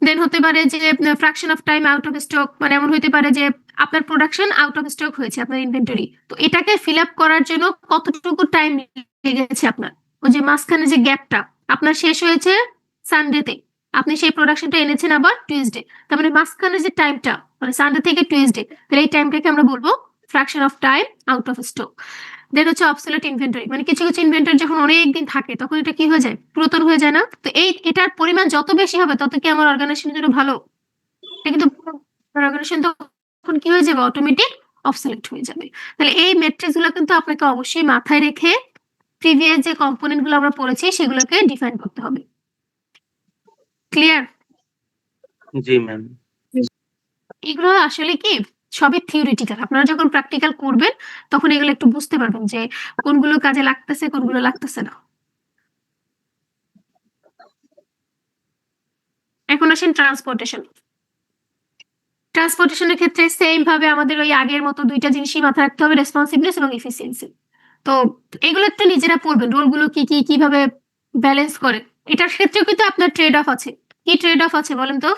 দেন হতে পারে যে fraction of time out of stock, মানে এমন হতে পারে যে আপনার প্রোডাকশন আউট অফ স্টক হয়েছে আপনার ইনভেন্টরি, তো এটাকে ফিল আপ করার জন্য কতটুকু টাইম লেগেছে আপনার, ওই যে মাঝখানে যে গ্যাপটা আপনার শেষ হয়েছে সানডেতে, আপনি সেই প্রোডাকশনটা এনেছেন আবার টিউসডে, তার মানে মাঝখানে যে টাইমটা মানে সানডে থেকে টিউসডে, তাহলে এই টাইমটাকে আমরা বলবো fraction of time out of stock. Then হচ্ছে অবসোলেট ইনভেন্টরি, মানে কিছু কিছু ইনভেন্টরি যখন অনেক দিন থাকে তখন এটা কি হয়ে যায়, পুরাতন হয়ে যায় না? তো এটার পরিমাণ যত বেশি হবে তত কি আমার অর্গানাইজেশনের জন্য ভালো? এটা কিন্তু অর্গানাইজেশন তখন কি হয়ে যাবে, অটোমেটিক অবসোলেট হয়ে যাবে। তাহলে এই মেট্রিক্স গুলো কিন্তু আপনাকে অবশ্যই মাথায় রেখে প্রিভিয়াস যে কম্পোনেন্ট গুলো আমরা পড়েছি সেগুলোকে ডিফাইন করতে হবে। ক্লিয়ার? জি ম্যাম। এগুলো আসলে কি সবই থিওরিটিক্যাল, আপনারা যখন প্র্যাকটিক্যাল করবেন তখন এগুলো একটু বুঝতে পারবেন যে কোনগুলো কাজে লাগতেছে কোনগুলো লাগতেছে না। এখন আসেন ট্রান্সপোর্টেশন। ট্রান্সপোর্টেশনের ক্ষেত্রে সেম ভাবে আমাদের ওই আগের মতো দুইটা জিনিসই মাথায় রাখতে হবে, রেসপন্সিভনেস এবং এফিসিয়েন্সি। তো এগুলো একটু নিজেরা পড়বেন, রোলগুলো কি কি কিভাবে ব্যালেন্স করে। এটার ক্ষেত্রেও কিন্তু আপনার ট্রেড অফ আছে। কি ট্রেড অফ আছে বলেন তো?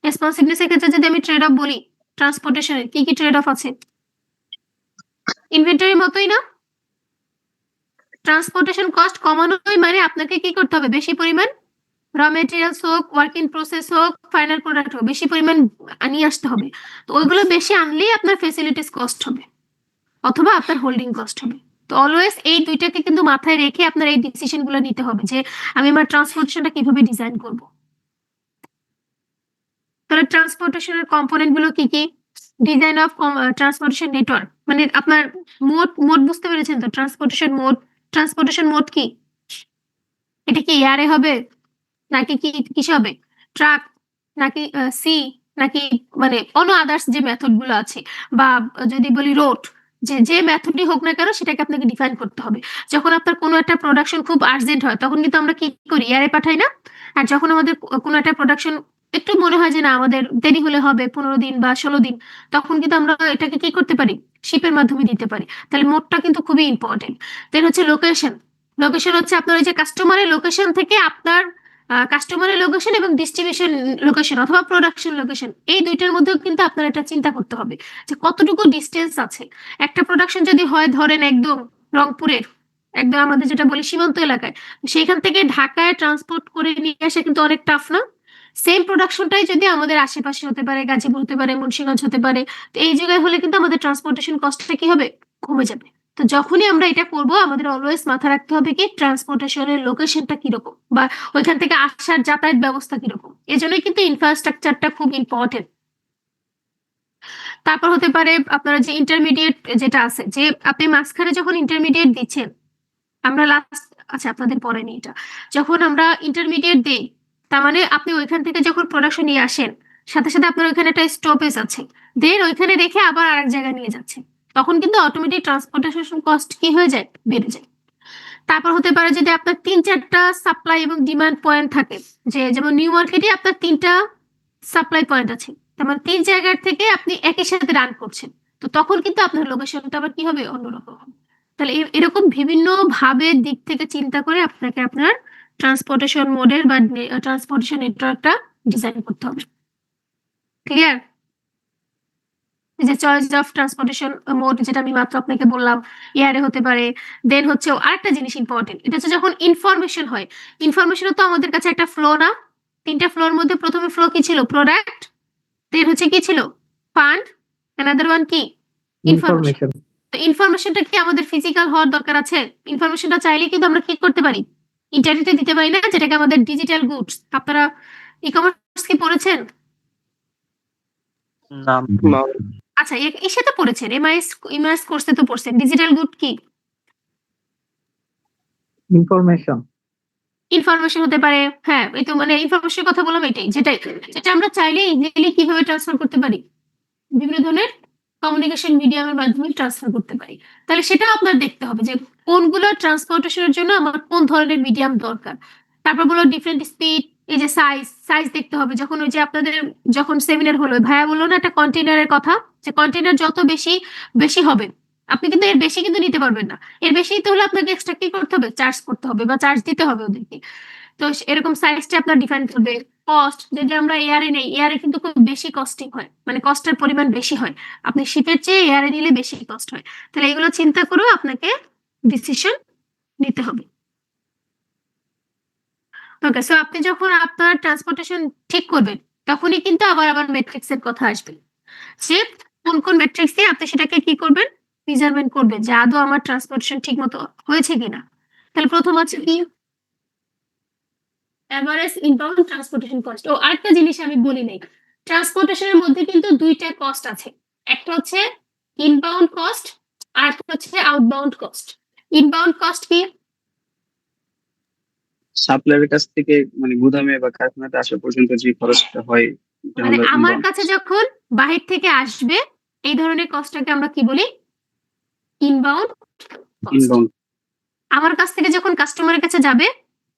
রেসপন্সিভনেস এর ক্ষেত্রে যদি আমি ট্রেড অফ বলি, ট্রান্সপোর্টেশনের কি কি ট্রেড অফ আছে? ইনভেন্টরির মতোই না? ট্রান্সপোর্টেশন কস্ট কমানোই মানে আপনাকে কি করতে হবে, বেশি পরিমাণ র মেটেরিয়ালস হোক, ওয়ার্ক ইন প্রসেস হোক, ফাইনাল প্রোডাক্ট হোক, বেশি পরিমাণ নিয়ে আসতে হবে। তো ওইগুলো বেশি আনলেই আপনার ফেসিলিটিস কস্ট হবে অথবা আপনার হোল্ডিং কস্ট হবে। তো অলওয়েজ এই দুইটাকে কিন্তু মাথায় রেখে আপনার এই ডিসিশন গুলো নিতে হবে যে আমি আমার ট্রান্সপোর্টেশনটা কিভাবে ডিজাইন করব। তাহলে ট্রান্সপোর্টেশনের কম্পোনেন্ট গুলো কি কি? ডিজাইন অফ ট্রান্সপোর্টেশন নেটওয়ার্ক, মানে আপনার মোড মোড বুঝতে পেরেছেন তো? ট্রান্সপোর্টেশন মোড, ট্রান্সপোর্টেশন মোড কি? এটা কি এয়ারে হবে নাকি কি কিসে হবে? ট্রাক নাকি সি নাকি মানে অন্য আদার্স যে মেথড গুলো আছে, বা যদি বলি রোড, যে মেথডই হোক না কেন সেটাকে আপনাকে ডিফাইন করতে হবে। যখন আপনার কোনো একটা প্রোডাকশন খুব আর্জেন্ট হয় তখন কিন্তু আমরা কি করি, এয়ারে পাঠাই না? আর যখন আমাদের কোনো একটা প্রোডাকশন একটু মনে হয় যে না আমাদের দেরি হলে হবে 15 দিন বা 16 দিন, তখন কিন্তু আমরা এটাকে কি করতে পারি, শিপের মাধ্যমে দিতে পারি। তাহলে মোডটা কিন্তু খুবই ইম্পর্টেন্ট। দেন হচ্ছে লোকেশন। লোকেশন হচ্ছে আপনার ওই যে কাস্টমারের লোকেশন থেকে আপনার কাস্টমারের লোকেশন এবং ডিস্ট্রিবিউশন লোকেশন অথবা প্রোডাকশন লোকেশন, এই দুইটার মধ্যেও কিন্তু আপনার এটা চিন্তা করতে হবে যে কতটুকু ডিস্টেন্স আছে। একটা প্রোডাকশন যদি হয় ধরেন একদম রংপুরের, একদম আমাদের যেটা বলি সীমান্ত এলাকায়, সেইখান থেকে ঢাকায় ট্রান্সপোর্ট করে নিয়ে আসা কিন্তু অনেক টাফ না? সেম প্রোডাকশনটাই যদি আমাদের আশেপাশে হতে পারে, গাজীপুর হতে পারে, মুন্সিগঞ্জ হতে পারে, তো এই জায়গায় হলে কিন্তু আমাদের ট্রান্সপোর্টেশন কস্টটা কি হবে, কমে যাবে। তো যখনই আমরা এটা করব আমাদের অলওয়েজ মাথা রাখতে হবে কি ট্রান্সপোর্টেশনের লোকেশনটা কিরকম, বা ওইখান থেকে আসার যাতায়াত ব্যবস্থা কিরকম। এজন্যই কিন্তু ইনফ্রাস্ট্রাকচারটা খুব ইম্পর্টেন্ট। তারপর হতে পারে আপনারা যে ইন্টারমিডিয়েট যেটা আছে, যে আপনি মাঝখানে যখন ইন্টারমিডিয়েট দিচ্ছেন, আমরা লাস্ট, আচ্ছা আপনাদের পড়েনি এটা, যখন আমরা ইন্টারমিডিয়েট দেই তার মানে আপনি ওইখান থেকে যখন প্রোডাকশন নিয়ে আসেন সাথে সাথে আপনার ওইখানে একটা স্টপেজ আছে, দেন ওইখানে রেখে আবার আরেক জায়গায় নিয়ে যাচ্ছে, তখন কিন্তু অটোমেটিক ট্রান্সপোর্টেশন কস্ট কি হয়ে যায়, বেড়ে যায়। তারপর হতে পারে যদি আপনার 3-4টা সাপ্লাই এবং ডিমান্ড পয়েন্ট থাকে, যে যেমন নিউ মার্কেটে আপনার 3টা সাপ্লাই পয়েন্ট আছে, তার মানে 3 জায়গার থেকে আপনি একই সাথে রান করছেন, তো তখন কিন্তু আপনার লোকেশনটা আবার কি হবে, অন্যরকম হবে। তাহলে এরকম বিভিন্ন ভাবে দিক থেকে চিন্তা করে আপনাকে আপনার ট্রান্সপোর্টেশন মোডের বা ট্রান্সপোর্টেশন নেটওয়ার্কটা ডিজাইন করতে হবে। ক্লিয়ার? যে চয়েস অফ ট্রান্সপোর্টেশন মোড যেটা আমি মাত্র আপনাকে বললাম, এয়ারে হতে পারে। দেন হচ্ছে আরেকটা জিনিস ইম্পর্টেন্ট, এটা হচ্ছে যখন ইনফরমেশন হয়, ইনফরমেশনও তো আমাদের কাছে একটা ফ্লো না? 3টা ফ্লোর মধ্যে প্রথমে ফ্লো কি ছিল, প্রোডাক্ট, দেন হচ্ছে কি ছিল, ফান্ড, অ্যানাদার ওয়ান কি, ইনফরমেশন। ইনফরমেশন। তো ইনফরমেশনটা কি আমাদের ফিজিক্যাল হওয়ার দরকার আছে? ইনফরমেশনটা চাইলে কিন্তু আমরা কি করতে পারি, ইন্টারনেটে দিতে পারি না, যেটাকে আমাদের ডিজিটাল গুডস। আপনারা ই কমার্স কি পড়েছেন? আচ্ছা এসে তো পড়েছেন, এমআইএস কোর্সে তো পড়ছেন। ডিজিটাল গুড কি? ইনফরমেশন। ইনফরমেশন হতে পারে, হ্যাঁ এই তো মানে ইনফরমেশনের কথা বললাম, এটাই যেটা আমরা চাইলে ইজিলি কিভাবে ট্রান্সফার করতে পারি, বিভিন্ন ধরনের কমিউনিকেশন মিডিয়ামের মাধ্যমে ট্রান্সফার করতে পারি। তাহলে সেটা আপনার দেখতে হবে যে কোনগুলো ট্রান্সপোর্টেশনের জন্য আমার কোন ধরনের মিডিয়াম দরকার। তারপর বললো ডিফারেন্ট স্পিড, এই যে সাইজ দেখতে হবে। যখন ওই যে আপনাদের যখন সেমিনার হলো ভাইয়া বললো না একটা কন্টেনারের কথা, যে কন্টেনার যত বেশি বেশি হবে, আপনি কিন্তু এর বেশি কিন্তু নিতে পারবেন না। এর বেশি তো হলে আপনাকে এক্সট্রা কি করতে হবে, চার্জ করতে হবে বা চার্জ দিতে হবে ওদেরকে। তো এরকম সাইজটা আপনার ডিফাইন করবে। কস্ট, যদি আমরা এয়ারে নেই, এয়ারে কিন্তু খুব বেশি কস্টিং হয়, মানে কস্টের পরিমাণ বেশি হয়, আপনি শিপের চেয়ে এয়ারে নিলে বেশি কস্ট হয়। তাহলে এগুলো চিন্তা করেও আপনাকে ডিসিশন নিতে হবে। ওকে, সো আপনি যখন আপনার ট্রান্সপোর্টেশন ঠিক করবেন তখনই কিন্তু আবার মেট্রিক্স এর কথা আসবে, যে কোন কোন মেট্রিক্স দিয়ে আপনি সেটাকে কি করবেন, মেজারমেন্ট করবেন যে আদৌ আমার ট্রান্সপোর্টেশন ঠিক মতো হয়েছে কিনা। তাহলে প্রথম আছে কি, এভারেজ ইনবাউন্ড ট্রান্সপোর্টেশন কস্ট। ও আরেকটা জিনিস আমি বলি নাই, ট্রান্সপোর্টেশনের মধ্যে কিন্তু দুইটা কস্ট আছে, একটা হচ্ছে ইনবাউন্ড কস্ট আর একটা হচ্ছে আউটবাউন্ড কস্ট। ইনবাউন্ড কস্ট কি, সাপ্লায়ারের কাছ থেকে মানে গুদামে বা কারখানাতে আসা পর্যন্ত যে খরচটা হয় এটা মানে হলো আমার inbound কাছে cost। যখন বাহির থেকে আসবে এই ধরনের কস্টটাকে আমরা কি বলি, ইনবাউন্ড কস্ট। Inbound আমার কাছ থেকে যখন কাস্টমারের কাছে যাবে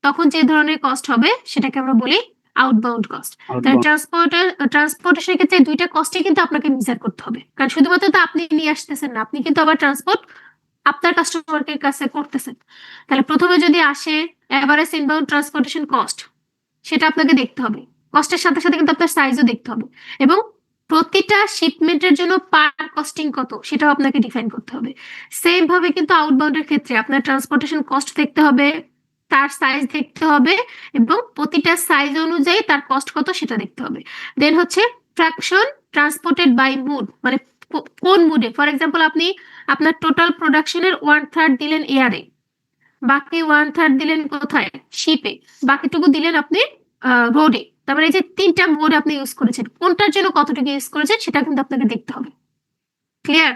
তখন যে ধরনের কস্ট হবে সেটাকে আমরা বলি আউটবাউন্ড কস্ট। তাহলে outbound ট্রান্সপোর্টেশনের ক্ষেত্রে দুইটা কস্টই কিন্তু আপনাকে মেজার করতে হবে, কারণ শুধুমাত্র তো আপনি নিয়ে আসতেছেন না, আপনি কিন্তু আবার ট্রান্সপোর্ট আপনার কাস্টমারের কাছে করতেছেন। তাহলে প্রথমে যদি আসে এভারেজ ইনবাউন্ড ট্রান্সপোর্টেশন কস্ট, সেটা আপনাকে দেখতে হবে। কস্টের সাথে সাথে কিন্তু আপনার সাইজও দেখতে হবে, এবং প্রতিটা শিপমেন্টের জন্য পার কস্টিং কত সেটাও আপনাকে ডিফাইন করতে হবে। সেম ভাবে কিন্তু আউটবাউন্ডের ক্ষেত্রে আপনার ট্রান্সপোর্টেশন কস্ট দেখতে হবে, তার সাইজ দেখতে হবে, এবং প্রতিটা সাইজ অনুযায়ী তার কস্ট কত সেটা দেখতে হবে। দেন হচ্ছে ফ্র্যাকশন ট্রান্সপোর্টেড বাই মুড, মানে কোন মুডে। ফর এক্সাম্পল আপনি আপনার টোটাল প্রোডাকশনের 1/3 দিলেন এয়ারে, বাকি 1/3 দিলেন কোথায়, শিপে, বাকিটুকু দিলেন আপনি রোডে। তারপরে এই যে 3টা মোড আপনি ইউজ করেছেন, কোনটার জন্য কতটুকু ইউজ করেছেন সেটা কিন্তু আপনাকে দেখতে হবে। ক্লিয়ার?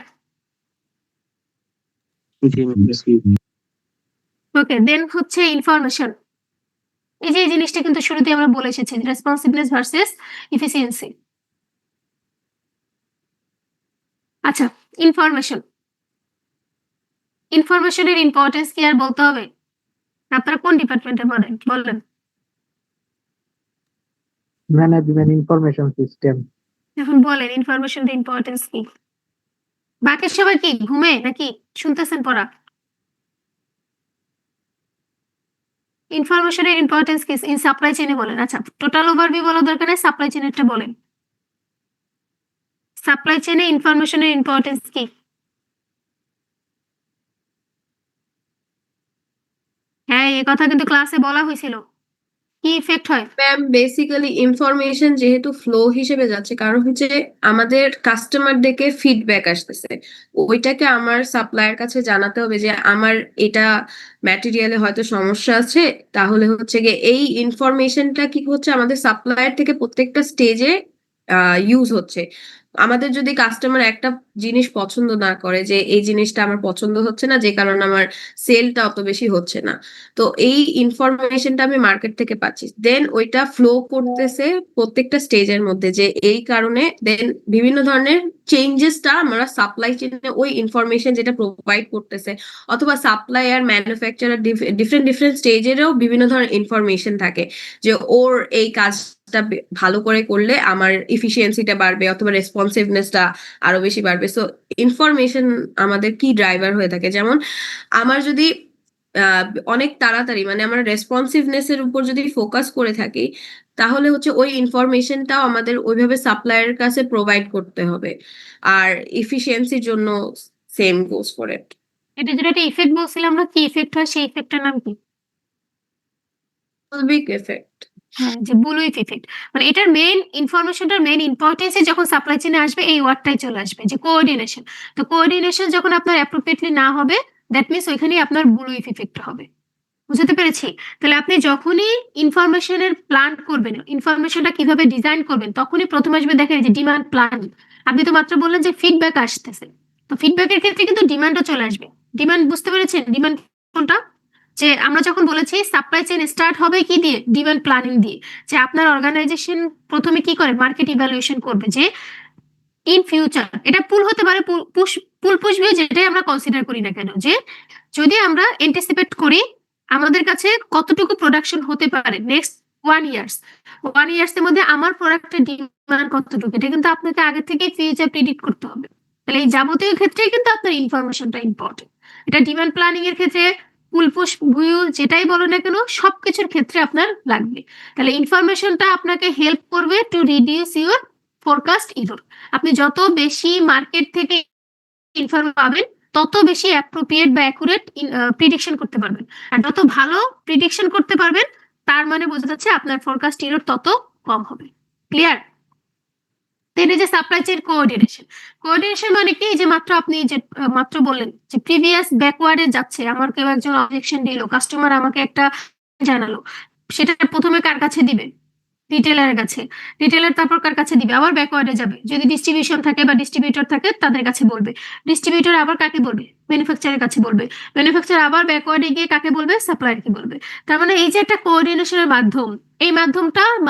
জি। ওকে, দেন হচ্ছে ইনফরমেশন। এই যে এই জিনিসটা কিন্তু শুরুতে আমরা বলে এসেছি, রেসপন্সিভনেস ভার্সেস এফিসিয়েন্সি। আচ্ছা, ইনফরমেশনের ইম্পর্টেন্স কি আর বলতে হবে? আপনারা কোন ডিপার্টমেন্টে বলেন? Management information system. এখন বলেন ইনফরমেশনের ইম্পর্টেন্স কি? বাকি সবাই কি ঘুমে নাকি শুনতেছেন পড়া? ইনফরমেশনের ইম্পর্টেন্স কি ইন সাপ্লাই চেইনে বলেন। আচ্ছা, টোটাল ওভারভিউ বলার দরকার নেই, সাপ্লাই চেইনেরটা বলেন। সাপ্লাই চেইনে ইনফরমেশনের ইম্পর্টেন্স কি? হ্যাঁ, এই কথা কিন্তু ক্লাসে বলা হয়েছিল। কি ইফেক্ট হয়? ম্যাম বেসিক্যালি ইনফরমেশন যেহেতু ফ্লো হিসেবে যাচ্ছে, কারণ হচ্ছে আমাদের কাস্টমার থেকে ফিডব্যাক আসতেছে, ওইটাকে আমার সাপ্লায়ার কাছে জানাতে হবে যে আমার এটা ম্যাটেরিয়ালে হয়তো সমস্যা আছে, তাহলে হচ্ছে গিয়ে এই ইনফরমেশনটা কি হচ্ছে আমাদের সাপ্লায়ার থেকে প্রত্যেকটা স্টেজে ইউজ হচ্ছে। আমাদের যদি কাস্টমার একটা জিনিস পছন্দ না করে যে এই জিনিসটা আমার পছন্দ হচ্ছে না, যে কারণে আমার সেলটা অত বেশি হচ্ছে না, তো এই ইনফরমেশনটা আমি মার্কেট থেকে পাচ্ছি, দেন ওইটা ফ্লো করতেছে প্রত্যেকটা স্টেজের মধ্যে, যে এই কারণে দেন বিভিন্ন ধরনের চেঞ্জেসটা আমরা সাপ্লাই চেইনে ওই ইনফরমেশন যেটা প্রোভাইড করতেছে, অথবা সাপ্লায়ার ম্যানুফ্যাকচারার ডিফারেন্ট ডিফারেন্ট স্টেজেরও বিভিন্ন ধরনের ইনফরমেশন থাকে, যে ওর এই কাজটা ভালো করে করলে আমার ইফিসিয়েন্সিটা বাড়বে অথবা রেসপন্সিভনেসটা আরো বেশি বাড়বে। সো ইনফরমেশন আমাদের কি ড্রাইভার হয়ে থাকে, যেমন আমার যদি অনেক তাড়াতাড়ি মানে আমরা রেসপন্সিভনেস এর উপর যদি ফোকাস করে থাকি, তাহলে হচ্ছে ওই ইনফরমেশনটাও আমাদের ওইভাবে সাপ্লায়ারের কাছে প্রোভাইড করতে হবে। আর এফিসিয়েন্সির জন্য সেম গোস ফর ইট। এটা যেটা একটা ইফেক্ট বলছিলাম না, কি ইফেক্ট হয় সেই ইফেক্টটার নাম কি? Big effect. হ্যাঁ, যে বুলুইফ ইফেক্ট। মানে এটার মেইন ইনফরমেশনটার মেইন ইম্পর্টেন্স যখন সাপ্লাই চেইনে আসবে এই ওয়ার্ডটাই চলে আসবে, যে কোঅর্ডিনেশন। তো কোঅর্ডিনেশন যখন আপনার অ্যাপ্রোপ্রিয়েটলি না হবে, দ্যাট মিনস ওইখানেই আপনার বুলুইফ ইফেক্ট হবে। বুঝতে পেরেছি? তাহলে আপনি যখনই ইনফরমেশনের প্ল্যান করবেন, ইনফরমেশনটা কিভাবে ডিজাইন করবেন, তখনই প্রথম আসবে দেখেন যে ডিমান্ড প্ল্যান। আপনি তো মাত্র বললেন যে ফিডব্যাক আসতেছে, তো ফিডব্যাকের ক্ষেত্রে কিন্তু ডিমান্ডও চলে আসবে। ডিমান্ড বুঝতে পেরেছেন? ডিমান্ড কোনটা? যে আমরা যখন বলেছি সাপ্লাই চেইন স্টার্ট হবে কি দিয়ে? ডিমান্ড প্ল্যানিং দিয়ে। যে আপনার অর্গানাইজেশন প্রথমে কি করে? মার্কেট ইভ্যালুয়েশন করবে যে ইন ফিউচার এটা পুল হতে পারে, পুল পুষবে, যেটাই আমরা কনসিডার করি না কেন, যে যদি আমরা এন্টিসিপেট করি আমাদের কাছে কতটুকু প্রোডাকশন হতে পারে নেক্সট 1 ইয়ার্স এর মধ্যে আমার প্রোডাক্টের ডিমান্ড কতটুকু, এটা কিন্তু আপনাকে আগে থেকে ফিউচার প্রেডিক্ট করতে হবে। তাহলে এই যাবতীয় ক্ষেত্রে কিন্তু আপনার ইনফরমেশনটা ইম্পর্টেন্ট। এটা ডিমান্ড প্ল্যানিং এর ক্ষেত্রে, পুলপুষ ভিউ যেটাই বলো না কেন, সবকিছুর ক্ষেত্রে আপনার লাগবে। তাহলে ইনফরমেশনটা আপনাকে হেল্প করবে to reduce your forecast error. আপনি যত বেশি মার্কেট থেকে ইনফরমেশন পাবেন, তত বেশি অ্যাপ্রোপ্রিয়েট বা অ্যাকুরেট প্রিডিকশন করতে পারবেন। আর যত ভালো প্রিডিকশন করতে পারবেন, তার মানে বোঝা যাচ্ছে আপনার ফোরকাস্ট ইরর তত কম হবে। ক্লিয়ার? দেন এই যে সাপ্লাই চেইন কোঅর্ডিনেশন মানে কি? যে মাত্র আপনি যে মাত্র বললেন যে প্রিভিয়াস ব্যাকওয়ার্ডে যাচ্ছে, আমার কেউ একজন অবজেকশন দিল, কাস্টমার আমাকে একটা জানালো, সেটা প্রথমে কার কাছে দিবে? রিটেলারের কাছে। রিটেলার তারপর কার কাছে দিবে? আবার ব্যাকওয়ার্ডে যাবে, যদি ডিস্ট্রিবিউশন থাকে বা ডিস্ট্রিবিউটর থাকে তাদের কাছে বলবে। ডিস্ট্রিবিউটর আবার কাকে বলবে? ম্যানুফ্যাকচারের কাছে বলবে। ম্যানুফ্যাকচার আবার ব্যাকওয়ার্ডে গিয়ে কাকে বলবে? সাপ্লায়ারকে বলবে। তার মানে এই যে একটা কোঅর্ডিনেশনের মাধ্যম, এই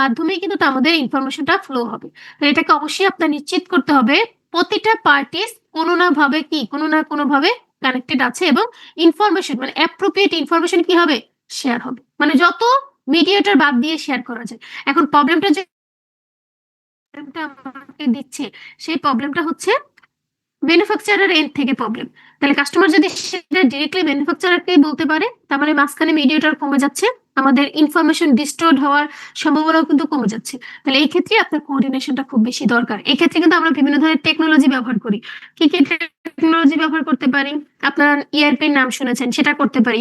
মাধ্যমেই কিন্তু আমাদের ইনফরমেশনটা ফ্লো হবে। তো এটাকে অবশ্যই আপনার নিশ্চিত করতে হবে প্রতিটা পার্টিস কোনো না ভাবে কি কোনো না কোনো ভাবে কানেক্টেড আছে, এবং ইনফরমেশন মানে অ্যাপ্রোপ্রিয়েট ইনফরমেশন কি হবে? শেয়ার হবে। মানে যত মিডিয়েটর বাদ দিয়ে শেয়ার করা যায়। এখন প্রবলেমটা আমাকে দিচ্ছে, সেই প্রবলেমটা হচ্ছে ম্যানুফ্যাকচারার এন্ড থেকে প্রবলেম। তাহলে কাস্টমার যদি সেটা ডিরেক্টলি ম্যানুফ্যাকচারারকেই বলতে পারে, তার মানে মাঝখানে মিডিয়েটর কমে যাচ্ছে, আমাদের ইনফরমেশন ডিস্টোর্ড হওয়ার সম্ভাবনাও কিন্তু কমে যাচ্ছে। তাহলে এই ক্ষেত্রে আপনার কোঅর্ডিনেশনটা খুব বেশি দরকার। এই ক্ষেত্রে কিন্তু আমরা বিভিন্ন ধরনের টেকনোলজি ব্যবহার করি। কি কি টেকনোলজি ব্যবহার করতে পারি? আপনার ইআরপির নাম শুনেছেন, সেটা করতে পারি।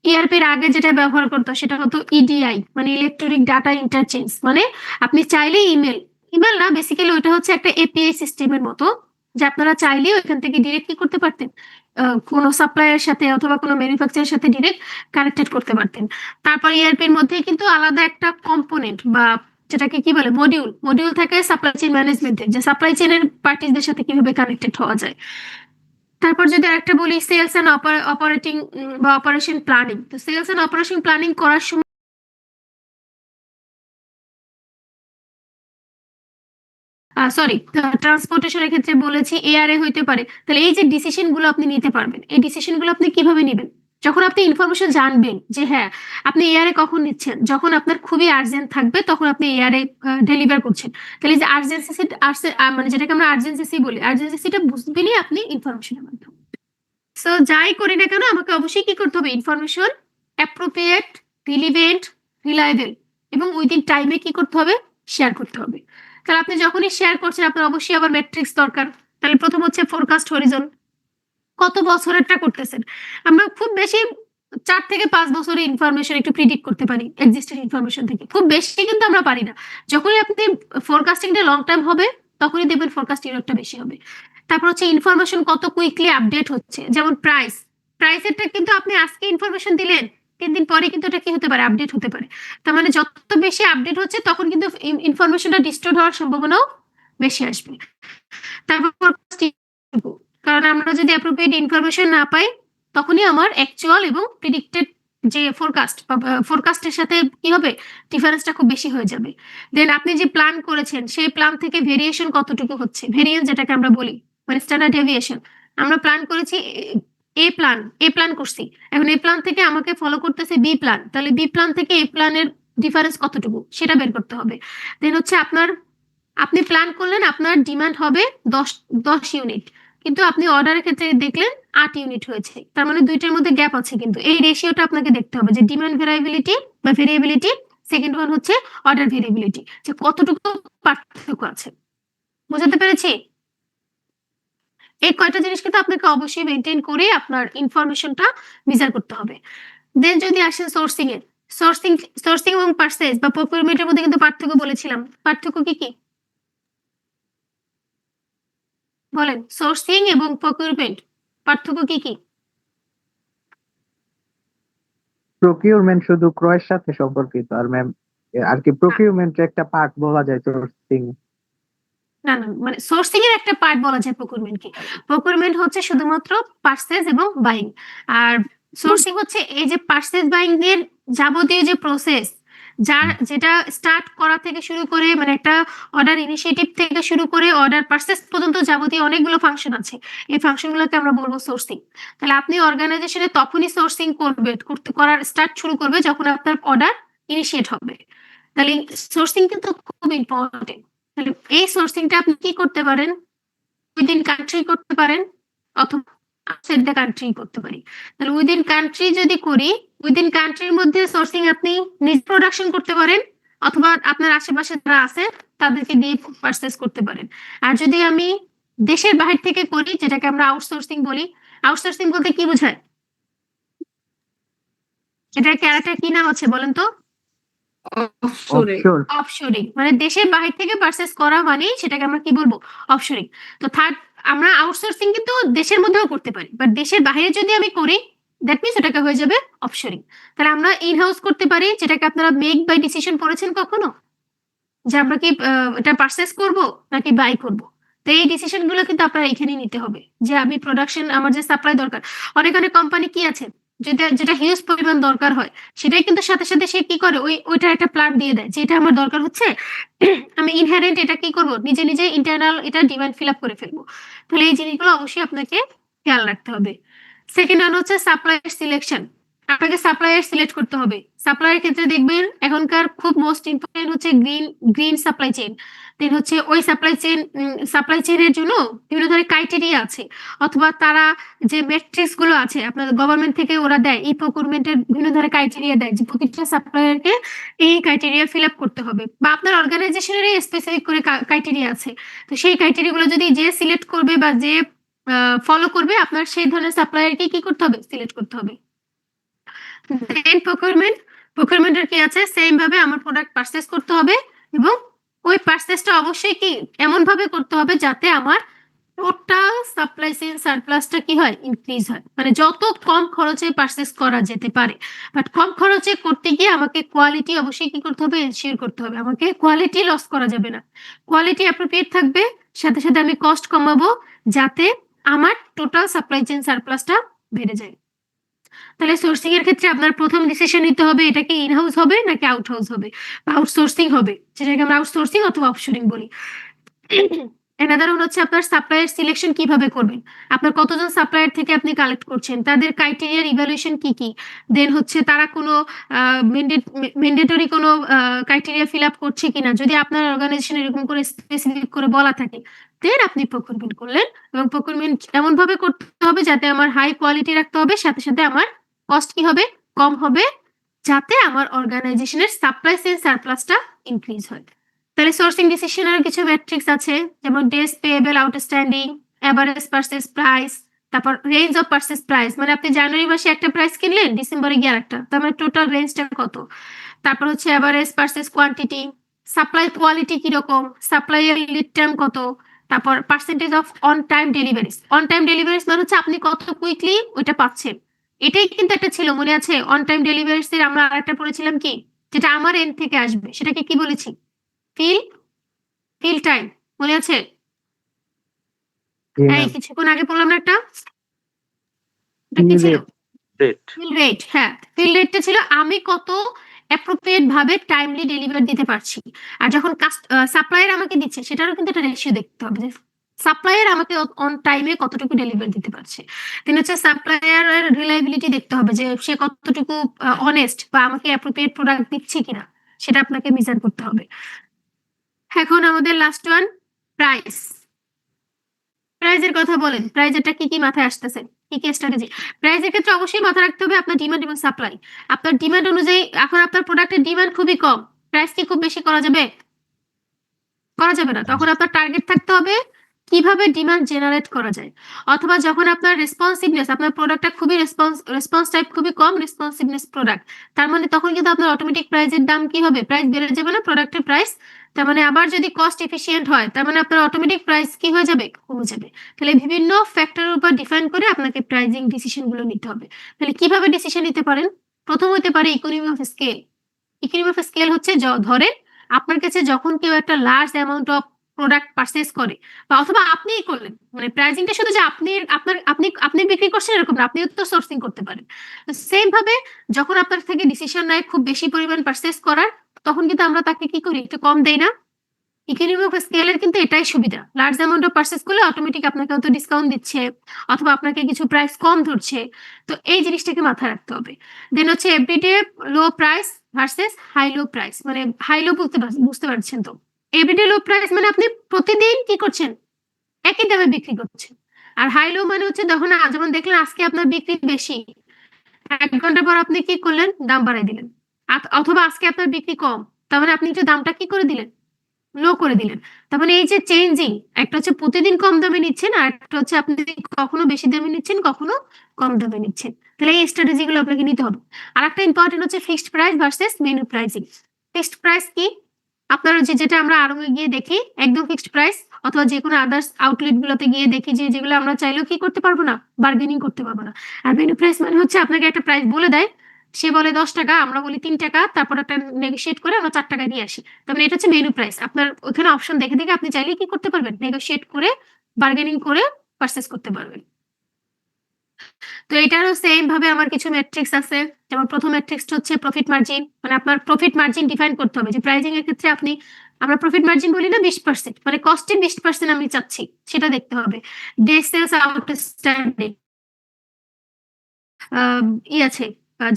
ইআরপির আগে যেটা ব্যবহার করতো সেটা হতো ইডিআই, মানে ইলেকট্রনিক ডাটা ইন্টারচেঞ্জ। মানে আপনি চাইলে ইমেল না, বেসিক্যালি ওইটা হচ্ছে একটা এপিআই সিস্টেমের মতো, যে আপনারা চাইলেও এখান থেকে ডিরেক্ট কি করতে পারতেন? কোনো সাপ্লায়ারের সাথে অথবা কোনো ম্যানুফ্যাকচারের সাথে ডিরেক্ট কানেক্টেড করতে পারতেন। তারপর ইআরপির মধ্যে কিন্তু আলাদা একটা কম্পোনেন্ট বা যেটাকে কি বলে মডিউল থাকে সাপ্লাই চেইন ম্যানেজমেন্টের, যে সাপ্লাই চেইনের পার্টিসদের সাথে কিভাবে কানেক্টেড হওয়া যায়। তারপর যদি আরেকটা বলি সেলস এন্ড অপারেটিং বা অপারেশন প্ল্যানিং। তো সেলস এন্ড অপারেশন প্ল্যানিং করার সময় সরি ট্রান্সপোর্টেশনের ক্ষেত্রে বলেছি এয়ারে হইতে পারে। তাহলে এই যে ডিসিশন গুলো আপনি নিতে পারবেন, এই ডিসিশন গুলো আপনি কিভাবে নেবেন? যখন আপনি ইনফরমেশন জানবেন যে হ্যাঁ আপনি এয়ারে কখন নিচ্ছেন, যখন আপনার খুবই আর্জেন্ট থাকবে তখন আপনি এয়ারে ডেলিভার করছেন। তাহলে এই যে আর্জেন্সি মানে যেটাকে আমরা আর্জেন্সি বলি, আর্জেন্সিটা বুঝবেনই আপনি ইনফরমেশনের মাধ্যমে। সো যাই করি না কেন আমাকে অবশ্যই কি করতে হবে? ইনফরমেশন অ্যাপ্রোপ্রিয়েট, রিলিভেন্ট, রিলায়েবল এবং উইদিন টাইমে কি করতে হবে? শেয়ার করতে হবে। তাহলে আপনি যখনই শেয়ার করছেন আপনার অবশ্যই আবার ম্যাট্রিক্স দরকার। তাহলে প্রথম হচ্ছে ফোরকাস্ট হরিজন, কত বছরেরটা করতেছেন। আমরা খুব বেশি 4 থেকে 5 বছরের ইনফরমেশন একটু প্রিডিক্ট করতে পারি এক্সিস্টিং ইনফরমেশন থেকে, খুব বেশি কিন্তু আমরা পারি না। যখনই আপনি ফোরকাস্টিংটা লং টাইম হবে তখনই দেখবেন ফোরকাস্ট ইররটা বেশি হবে। তারপর হচ্ছে ইনফরমেশন কত কুইকলি আপডেট হচ্ছে, যেমন প্রাইসেরটা কিন্তু আপনি আজকে ইনফরমেশন দিলেন 3 দিন পরে কিন্তু এটা কি হতে পারে? আপডেট হতে পারে। তার মানে যত বেশি আপডেট হচ্ছে তখন কিন্তু ইনফরমেশনটা ডিস্টোর্ট হওয়ার সম্ভাবনাও বেশি আসবে। তারপর কারণ আমরা যদি অ্যাপ্রোপ্রিয়েট ইনফরমেশন না পাই তখনই আমার অ্যাকচুয়াল এবং প্রিডিক্টেড যে ফোরকাস্টের সাথে কি হবে? ডিফারেন্সটা খুব বেশি হয়ে যাবে। দেন আপনি যে প্ল্যান করেছেন সেই প্ল্যান থেকে ভেরিয়েশন কতটুকু হচ্ছে, ভেরিয়েন্স যেটাকে আমরা বলি, মানে স্ট্যান্ডার্ড ডেভিয়েশন। আমরা প্ল্যান করেছি এ প্ল্যান করছি, এখন এ প্ল্যান থেকে আমাকে ফলো করতেছে বি প্ল্যান, তাহলে বি প্ল্যান থেকে এ প্ল্যানের ডিফারেন্স কতটুকু সেটা বের করতে হবে। দেন হচ্ছে আপনি প্ল্যান করলেন আপনার ডিমান্ড হবে 10 ইউনিট, কিন্তু আপনি অর্ডারের ক্ষেত্রে দেখলেন 8 ইউনিট হয়েছে, তার মানে দুইটার মধ্যে গ্যাপ আছে। কিন্তু এই রেশিওটা আপনাকে দেখতে হবে যে ডিমান্ড ভেরিয়েবিলিটি বা ভেরিয়েবিলিটি, সেকেন্ড ওয়ান হচ্ছে অর্ডার ভেরিয়েবিলিটি, যে কতটুকু পার্থক্য আছে। বুঝাতে পেরেছি? এই কয়টা জিনিস কিন্তু আপনাকে অবশ্যই মেনটেন করে আপনার ইনফরমেশনটা মেজার করতে হবে। দেন যদি আসেন সোর্সিং এ, সোর্সিং এবং পারচেজ বা প্রকিউরমেন্টের মধ্যে কিন্তু পার্থক্য বলেছিলাম। পার্থক্য কি কি বলেন? সোর্সিং এবং প্রকিউরমেন্ট পার্থক্য কি কি? প্রকিউরমেন্ট শুধু ক্রয়ের সাথে সম্পর্কিত, আর ম্যাম আর কি প্রকিউরমেন্ট একটা পার্ট বলা যায় সোর্সিং। না মানে সোর্সিং এর একটা পার্ট বলা যায় প্রকিউরমেন্ট কি। প্রকিউরমেন্ট হচ্ছে শুধুমাত্র পারচেজ এবং বাইং, আর সোর্সিং হচ্ছে এই যে পারচেজ বাইং এর যাবতীয় যে প্রসেস, যেটা স্টার্ট করা থেকে শুরু করে, মানে একটা অর্ডার ইনিশিয়েটিভ থেকে শুরু করে অর্ডার পারচেজ পর্যন্ত যাবতীয় অনেকগুলো ফাংশন আছে, এই ফাংশনগুলোকে আমরা বলবো সোর্সিং। তাহলে আপনি অর্গানাইজেশনে তখনই সোর্সিং করার স্টার্ট শুরু করবে যখন আপনার অর্ডার ইনিশিয়েট হবে। তাহলে সোর্সিং কিন্তু খুব ইম্পর্টেন্ট। তাহলে এই সোর্সিংটা আপনি কি করতে পারেন? উইদিন কান্ট্রি করতে পারেন অথবা আউটসাইড দ্য কান্ট্রি করতে পারি। তাহলে উইদিন কান্ট্রি যদি করি, উইদিন কান্ট্রির মধ্যে সোর্সিং আপনি নিজ প্রোডাকশন করতে পারেন অথবা আপনার আশেপাশে যারা আছে তাদেরকে দিয়ে পারচেজ করতে পারেন। আর যদি আমি দেশের বাহির থেকে করি, যেটাকে আমরা আউটসোর্সিং বলি, আউটসোর্সিং বলতে কি বোঝায়? এটার ক্যারেক্টার কি নাম আছে বলেন তো? অফশোরিং, মানে দেশের বাহির থেকে পারচেজ করা মানে সেটাকে আমরা কি বলবো? অফশোরিং। তো আমরা আউটসোর্সিং কিন্তু দেশের মধ্যেও করতে পারি, বাট দেশের বাইরে যদি আমি করি দ্যাট মিনস এটাকে হয়ে যাবে অফশোরিং। তাহলে আমরা ইন হাউস করতে পারি, যেটাকে আপনারা মেক বাই ডিসিশন পড়েছেন কখনো, যে আমরা কি এটা পারচেজ করব নাকি বাই করব। তো এই ডিসিশন গুলো কিন্তু আপনারা এখানেই নিতে হবে, যে আমি প্রোডাকশন, আমার যে সাপ্লাই দরকার, অনেক অনেক কোম্পানি কি আছে যেটা হিউজ পরিমাণ দরকার হয় সেটাই কিন্তু সাথে সাথে সে কি করে ওইটার একটা প্ল্যান দিয়ে দেয় যে এটা আমার দরকার হচ্ছে, আমি ইনহেরেন্ট এটা কি করব, নিজে নিজে ইন্টারনাল এটা ডিমান্ড ফিল আপ করে ফেলবো। তাহলে এই জিনিসগুলো অবশ্যই আপনাকে খেয়াল রাখতে হবে। সেকেন্ড ওয়ান হচ্ছে সাপ্লায়ার সিলেকশন। আপনাকে সাপ্লায়ার সিলেক্ট করতে হবে। সাপ্লায়ার ক্ষেত্রে দেখবেন এখনকার খুব মোস্ট ইম্পর্টেন্ট হচ্ছে গ্রিন সাপ্লাই চেইন। দেন হচ্ছে ওই সাপ্লাই চেইনের জন্য বিভিন্ন ধরনের ক্রাইটেরিয়া আছে, অথবা তারা যে ম্যাট্রিক্স গুলো আছে আপনার গভর্নমেন্ট থেকে ওরা দেয়, ই প্রকিউরমেন্টের বিভিন্ন ধরনের ক্রাইটেরিয়া দেয় যে প্রতিটা সাপ্লায়ারকে এই ক্রাইটেরিয়া ফিল আপ করতে হবে, বা আপনার অর্গানাইজেশনের স্পেসিফিক করে ক্রাইটেরিয়া আছে। তো সেই ক্রাইটেরিয়া গুলো যদি যে সিলেক্ট করবে বা যে ফলো করবে, আপনার সেই ধরনের সাপ্লায়ারকে কি করতে হবে? সিলেক্ট করতে হবে। দেন প্রকিউরমেন্টের কি আছে? সেম ভাবে আমার প্রোডাক্ট পারচেজ করতে হবে এবং ওই পারচেজটা অবশ্যই কি এমন ভাবে করতে হবে যাতে আমার টোটাল সাপ্লাই চেইন সারপ্লাসটা কি হয়? ইনক্রিজ হয়, মানে যত কম খরচে পারচেজ করা যেতে পারে। বাট কম খরচে করতে গিয়ে আমাকে কোয়ালিটি অবশ্যই কি করতে হবে? এনশিওর করতে হবে। আমাকে কোয়ালিটি লস করা যাবে না, কোয়ালিটি অ্যাপ্রোপ্রিয়েট থাকবে, সাথে সাথে আমি কস্ট কমাবো যাতে আমার টোটাল সাপ্লাই চেইন সারপ্লাসটা বেড়ে যায়। তাহলে সোর্সিং এর ক্ষেত্রে আপনার প্রথম ডিসিশন নিতে হবে এটা কি ইন হাউস হবে নাকি আউট হাউস হবে বা আউটসোর্সিং হবে, যেটাকে আমরা আউটসোর্সিং অথবা অফশোরিং বলি। অ্যানাদার ওয়ান হচ্ছে আপনার সাপ্লায়ার সিলেকশন কিভাবে করবেন, আপনার কতজন সাপ্লায়ার থেকে আপনি কালেক্ট করছেন, তাদের ক্রাইটেরিয়ার ইভ্যালুয়েশন কি কি, দেন হচ্ছে তারা কোনো ম্যান্ডেটরি কোনো ক্রাইটেরিয়া ফিল আপ করছে কিনা, যদি আপনার অর্গানাইজেশন এরকম করে স্পেসিফিক করে বলা থাকে, দেন আপনি প্রকিউরমেন্ট করলেন। এবং প্রকিউরমেন্ট এমন ভাবে করতে হবে যাতে আমার হাই কোয়ালিটি রাখতে হবে, সাথে সাথে আমার কস্ট কি হবে, কম হবে, যাতে আমার অর্গানাইজেশনের সাপ্লাই সেল সারপ্লাসটা ইনক্রিজ হয়। তাহলে সোর্সিং ডিসিশনের কিছু ম্যাট্রিক্স আছে, যেমন days payable outstanding, average purchase price, তারপর রেঞ্জ অফ পারচেজ প্রাইস, মানে আপনি জানুয়ারি মাসে একটা প্রাইস কিনলেন, ডিসেম্বরে গিয়ে আরেকটা, তার মানে টোটাল রেঞ্জটা কত। তারপর হচ্ছে average purchase quantity, supply quality কিরকম, সাপ্লাই এর লিড টাইম কত, তারপর percentage of on time deliveries. On time deliveries মানে হচ্ছে আপনি কত কুইকলি ওইটা পাচ্ছেন। এটাই কিন্তু একটা ছিল, মনে আছে, অন টাইম ডেলিভারিজ এর আমরা আরেকটা পড়েছিলাম কি, যেটা আমার এন্ড থেকে আসবে, সেটাকে কি বলেছি, ফিল টাইম, মনে আছে? জি এই ম্যাম। কিছুক্ষণ আগে বললাম না একটা, এটা কি Fill ছিল? rate। Rate fill rate. হ্যাঁ, ফিল রেটটা ছিল আমি কত অ্যাপ্রোপ্রিয়েট ভাবে টাইমলি ডেলিভার দিতে পারছি। আর যখন সাপ্লায়ার আমাকে দিচ্ছে, সেটারও কিন্তু একটা রেশিও দেখতে হবে যে সাপ্লায়ার আমাকে অন টাইমে কতটুকু ডেলিভার দিতে পারছে। দেন হচ্ছে সাপ্লায়ারের রিলায়েবিলিটি দেখতে হবে যে সে কতটুকু অনেস্ট বা আমাকে অ্যাপ্রোপ্রিয়েট প্রোডাক্ট দিচ্ছে কিনা, সেটা আপনাকে মেজার করতে হবে। এখন আমাদের লাস্ট ওয়ান, প্রাইস। প্রাইজের কথা বলেন, প্রাইজেরটা কি কি মাথায় আসতেছে, কি কি স্ট্র্যাটেজি? প্রাইজের ক্ষেত্রে অবশ্যই মাথায় রাখতে হবে আপনার ডিমান্ড এবং সাপ্লাই। আপনার ডিমান্ড অনুযায়ী, এখন আপনার প্রোডাক্টের ডিমান্ড খুবই কম, প্রাইস কি খুব বেশি করা যাবে? করা যাবে না। তখন আপনার টার্গেট থাকতে হবে কিভাবে ডিমান্ড জেনারেট করা যায়। অথবা যখন আপনার রেসপন্সিভনেস, আপনার প্রোডাক্টটা খুবই রেসপন্স টাইপ খুবই কম, রেসপন্সিভনেস প্রোডাক্ট, তার মানে তখন কিন্তু আপনার অটোমেটিক প্রাইসের দাম কি হবে, প্রাইস বেড়ে যাবে না, প্রোডাক্টের প্রাইস। তার মানে আবার যদি কস্ট এফিসিয়েন্ট হয়, তার মানে আপনার অটোমেটিক প্রাইস কি হয়ে যাবে, কমে যাবে। তাহলে বিভিন্ন ফ্যাক্টরের উপর ডিফাইন করে আপনাকে প্রাইজিং ডিসিশন গুলো নিতে হবে। তাহলে কিভাবে ডিসিশন নিতে পারেন? প্রথম হতে পারে economy of scale. Economy of scale হচ্ছে ধরেন আপনার কাছে যখন কেউ একটা large amount of product purchase করে, বা অথবা আপনিই করলেন, মানে প্রাইজিংটা শুধু যে আপনি বিক্রি করছেন এরকম না, আপনিও তো সোর্সিং করতে পারেন। সেম ভাবে যখন আপনার থেকে ডিসিশন নেয় খুব বেশি পরিমাণ পারচেজ করার, তখন কিন্তু আমরা তাকে কি করি, একটু কম দেই না? ইকোনমি অফ স্কেলের কিন্তু এটাই সুবিধা, লার্জ অ্যামাউন্ট অফ পারচেজ করলে অটোমেটিক আপনাকে হয়তো ডিসকাউন্ট দিচ্ছে, অথবা আপনাকে কিছু প্রাইস কম ধরছে। তো এই জিনিসটাকে মাথায় রাখতে হবে। দেন হচ্ছে everyday low price versus high low price, মানে হাই লো বুঝতে পারছেন তো? এভরিডে লো প্রাইস মানে আপনি প্রতিদিন কি করছেন, একই দামে বিক্রি করছেন। আর হাই লো মানে হচ্ছে যখন যেমন দেখলেন আজকে আপনার বিক্রি বেশি, 1 ঘন্টা পর আপনি কি করলেন, দাম বাড়াই দিলেন। অথবা আজকে আপনার বিক্রি কম, তার মানে আপনি একটু দামটা কি করে দিলেন, লো করে দিলেন। তার মানে এই যে চেঞ্জিং, একটা হচ্ছে প্রতিদিন কম দামে নিচ্ছেন, আর একটা হচ্ছে আপনি কখনো বেশি দামে নিচ্ছেন, কখনো কম দামে নিচ্ছেন। তাহলে এই স্ট্র্যাটেজি গুলো আপনাকে নিতে হবে। আর একটা ইম্পর্টেন্ট হচ্ছে fixed price versus menu pricing. Fixed price কি, আপনার যেটা আমরা আরো গিয়ে দেখি একদম ফিক্সড প্রাইস, অথবা যে কোনো আদার্স আউটলেট গুলোতে গিয়ে দেখি যে যেগুলো আমরা চাইলেও কি করতে পারবো না, বার্গেনিং করতে পারবো না। আর মেনু প্রাইস মানে হচ্ছে আপনাকে একটা প্রাইস বলে দেয়, সে বলে 10 টাকা, আমরা বলি 3 টাকা, তারপর একটা নেগোশিয়েট করে আমরা 4 টাকায় নিয়ে আসি। তার মানে এটা হচ্ছে মেনু প্রাইস। আপনার ওখানে অপশন দেখে দেখে আপনি চাইলে কি করতে পারবেন, নেগোশিয়েট করে বার্গেনিং করে পারচেস করতে পারবেন। তো এটারও সেম ভাবে আমার কিছু ম্যাট্রিক্স আছে। যেমন প্রথম ম্যাট্রিক্স হচ্ছে প্রফিট মার্জিন, মানে আপনার প্রফিট মার্জিন ডিফাইন করতে হবে যে প্রাইজিং এর ক্ষেত্রে আপনি, আমরা প্রফিট মার্জিন বলি না 20%, মানে কস্টের 20% আমি চাচ্ছি, সেটা দেখতে হবে। ডে সেলস আউটস্ট্যান্ডিং আছে,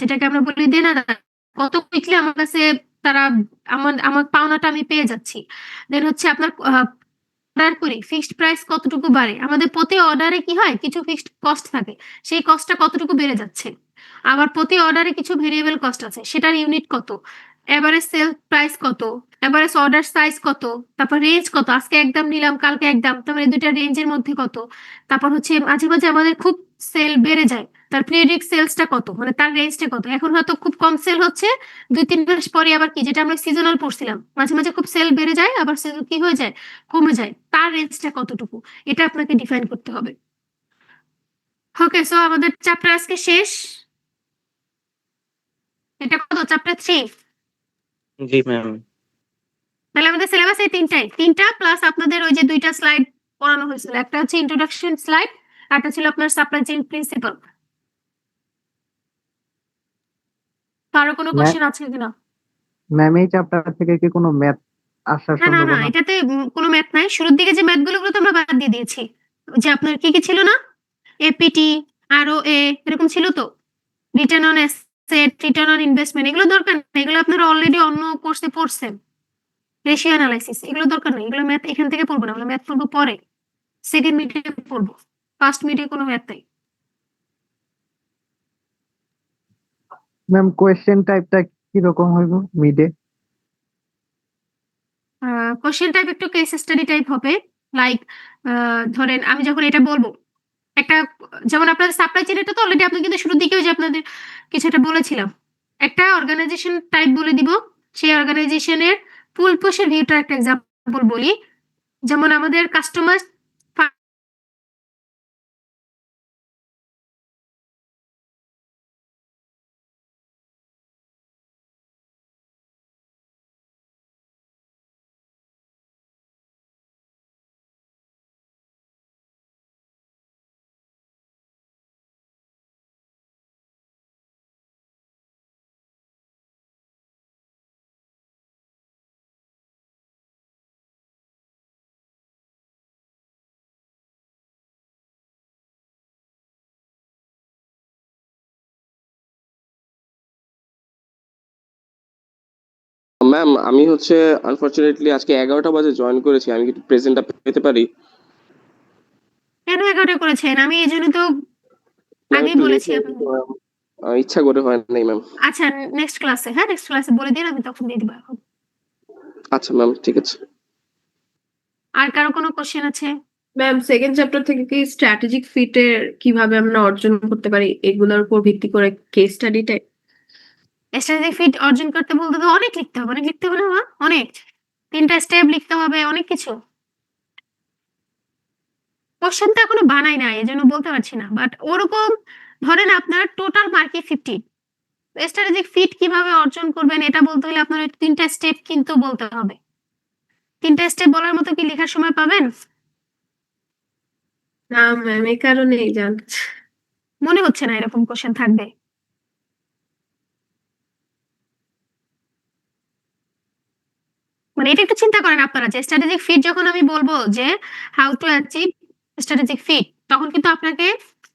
যেটাকে আমরা বলি দেনাদার, কত কুইকলি আমার কাছে তারা আমার পাওনাটা আমি পেয়ে যাচ্ছি। দেন হচ্ছে আপনার অর্ডার করি ফিক্সড প্রাইস কতটুকু বাড়ে, আমাদের প্রতি অর্ডারে কি হয়, কিছু ফিক্সড কস্ট থাকে, সেই কস্টটা কতটুকু বেড়ে যাচ্ছে। আবার প্রতি অর্ডারে কিছু ভেরিয়েবল কস্ট আছে, সেটার ইউনিট কত, এভারেজ সেল প্রাইস কত, এভারেজ অর্ডার সাইজ কত, তারপর রেঞ্জ কত, আজকে একদম নিলাম কালকে একদম, তার মানে দুইটা রেঞ্জের মধ্যে কত। তারপর হচ্ছে মাঝে মাঝে আমাদের খুব সেল বেড়ে যায়, তার পিরিয়ডিক সেলসটা কত, মানে তার রেঞ্জটা কত। এখন হয়তো খুব কম সেল হচ্ছে, 2-3 মাস পরে আবার কি, যেটা আমরা সিজনাল পড়ছিলাম, মাঝে মাঝে খুব সেল বেড়ে যায়, আবার সেল কি হয়ে যায়, কমে যায়, তার রেঞ্জটা কতটুকু, এটা আপনাকে ডিফাইন করতে হবে। ওকে, সো আমাদের চ্যাপ্টার আজকে শেষ। এটা কত, চ্যাপ্টার 3। জি ম্যাম। তাহলে আমাদের সিলেবাস এই তিনটা প্লাস আপনাদের ওই যে 2টা স্লাইড পড়ানো হয়েছিল, একটা হচ্ছে ইন্ট্রোডাকশন স্লাইড, একটা ছিল আপনার সাপ্লাই চেইন প্রিন্সিপাল। কারো কোনো কোশ্চেন আছে কিনা? ম্যাম এই চ্যাপ্টার থেকে কি কোনো ম্যাথ আসার না সম্ভাবনা? এটাতে কোনো ম্যাথ নাই। শুরুর দিকে যে ম্যাথগুলো ওগুলো তো আমরা বাদ দিয়ে দিয়েছি। ওই যে আপনার কি ছিল না? এপিটি, আরওএ এরকম ছিল তো? Return on asset, return on investment এগুলো দরকার নাই। এগুলো আপনারা অলরেডি অন্য কোর্সে পড়ছেন। রেশিও এনালাইসিস এগুলো দরকার নাই। এগুলো ম্যাথ এখান থেকে পড়বো না। আমরা ম্যাথ পড়বো পরে। সেকেন্ড মিডে পড়বো। ফার্স্ট মিডে কোনো ম্যাথ নাই। ম্যাম কোয়েশ্চেন টাইপটা কিরকম হইব মিডে? কোশ্চেন টাইপ একটু কেস স্টাডি টাইপ হবে। লাইক ধরেন আমি যখন এটা বলবো, একটা যেমন আপনাদের সাপ্লাই চেইনটা তো অলরেডি আপনি কিন্তু শুরুর দিকে ওই যে আপনাদের কিছু একটা বলেছিলাম। একটা অর্গানাইজেশন টাইপ বলে দিব। সেই অর্গানাইজেশনের ফুল পোষের ভিউটার একটা এক্সাম্পল বলি। যেমন আমাদের কাস্টমার ম্যাম আমি হচ্ছে আনফরচুনেটলি আজকে 11টা বাজে জয়েন করেছি, আমি কি প্রেজেন্টটা পেতে পারি? কেন 11টা করেছেন? আমি এই জন্য তো ম্যাম আগেই একটু লেট বলেছি হয়ে আপনাকে। গেছে ম্যাম, ইচ্ছা করে হয় নাই ম্যাম। আচ্ছা নেক্সট ক্লাসে, হ্যাঁ নেক্সট ক্লাসে বলে দিন, আমি তখন দিয়ে দিবো এখন। আচ্ছা ম্যাম ঠিক আছে। আর কারো কোনো কোশ্চেন আছে? ম্যাম সেকেন্ড চ্যাপ্টার থেকে কি স্ট্র্যাটেজিক ফিটের কিভাবে আমরা অর্জন করতে পারি এগুলোর উপর ভিত্তি করে case study type? Strategic fit অর্জন করতে বলতে তো অনেক লিখতে হবে, অনেক লিখতে হবে না মা? অনেক 3টা স্টেপ লিখতে হবে, অনেক কিছু। কোশ্চেন তো এখনো বানাই নাই এজন্য বলতে পারছি না, বাট ওরকম ধরেন আপনার টোটাল মার্কে 50, স্ট্র্যাটেজিক ফিট কিভাবে অর্জন করবেন এটা বলতে হলে আপনার 3টা স্টেপ কিন্তু বলতে হবে। 3টা স্টেপ বলার মতো কি লেখার সময় পাবেন? না ম্যাম এই কারণেই জানতে মনে হচ্ছে না এরকম কোশ্চেন থাকবে। মানে এটা একটু চিন্তা করেন আপনারা যে স্ট্র্যাটেজিক ফিট যখন আমি বলবো যে how to achieve strategic fit, তখন কিন্তু আপনাকে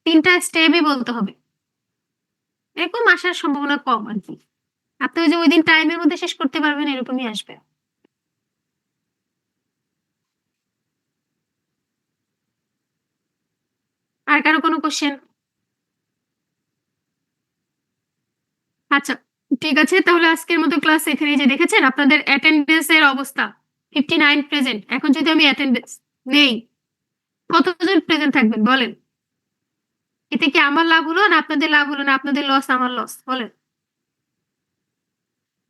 3টা স্টেপই বলতে হবে। এরকম আসার সম্ভাবনা কম আর কি। আপনি ওই যে ওই দিন টাইমের মধ্যে শেষ করতে পারবেন এরকমই আসবে। আর কারো কোনো কোশ্চেন? আচ্ছা ঠিক আছে, তাহলে আজকের মতো ক্লাস এখানে যে দেখেছেন আপনাদের অ্যাটেন্ডেন্স এর অবস্থা 59 প্রেজেন্ট। এখন যদি আমি অ্যাটেন্ডেন্স নেই, কতজন প্রেজেন্ট থাকবেন বলেন? এতে কি আমার লাভ হলো না আপনাদের লাভ হলো, না আপনাদের লস আমার লস বলেন?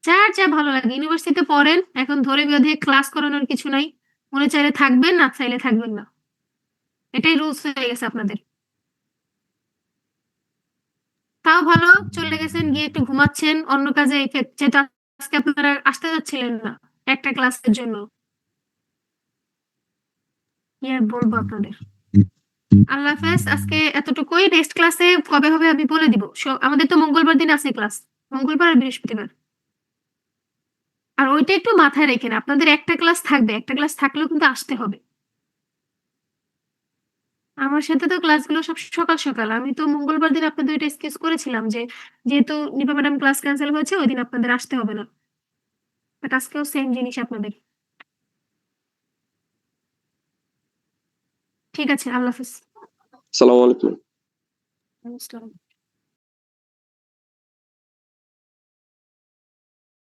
যার যা ভালো লাগে ইউনিভার্সিটিতে পড়েন, এখন ধরে বেঁধে ক্লাস করানোর কিছু নাই। মনে চাইলে থাকবেন, না চাইলে থাকবেন না। এটাই রুলস হয়ে গেছে আপনাদের। তাও ভালো চলে গেছেন, গিয়ে একটু ঘুমাচ্ছেন, অন্য কাজে ইফেক্ট, যেটা আজকে আপনারা আসতে যাচ্ছিলেন না একটা ক্লাসের জন্য। কি আর বলবো আপনাদের। আল্লাহ হাফেজ, আজকে এতটুকুই। নেক্সট ক্লাসে কবে হবে আমি বলে দিব। আমাদের তো মঙ্গলবার দিন আছে ক্লাস, মঙ্গলবার আর বৃহস্পতিবার। আর ওইটা একটু মাথায় রেখেন, আপনাদের একটা ক্লাস থাকবে, একটা ক্লাস থাকলেও কিন্তু আসতে হবে। আমার সাথে তো ক্লাসগুলো সব সকাল সকাল। আমি তো মঙ্গলবার দিন আপনাদের এটা এক্সকিউজ করেছিলাম যে যেহেতু নিপা ম্যাডাম ক্লাস ক্যান্সেল হয়েছে ওই দিন আপনাদের আসতে হবে না। বাট আজকেও সেম জিনিস আপনাদের। ঠিক আছে, আল্লাহ হাফেজ। আসসালামু আলাইকুম। নমস্কার।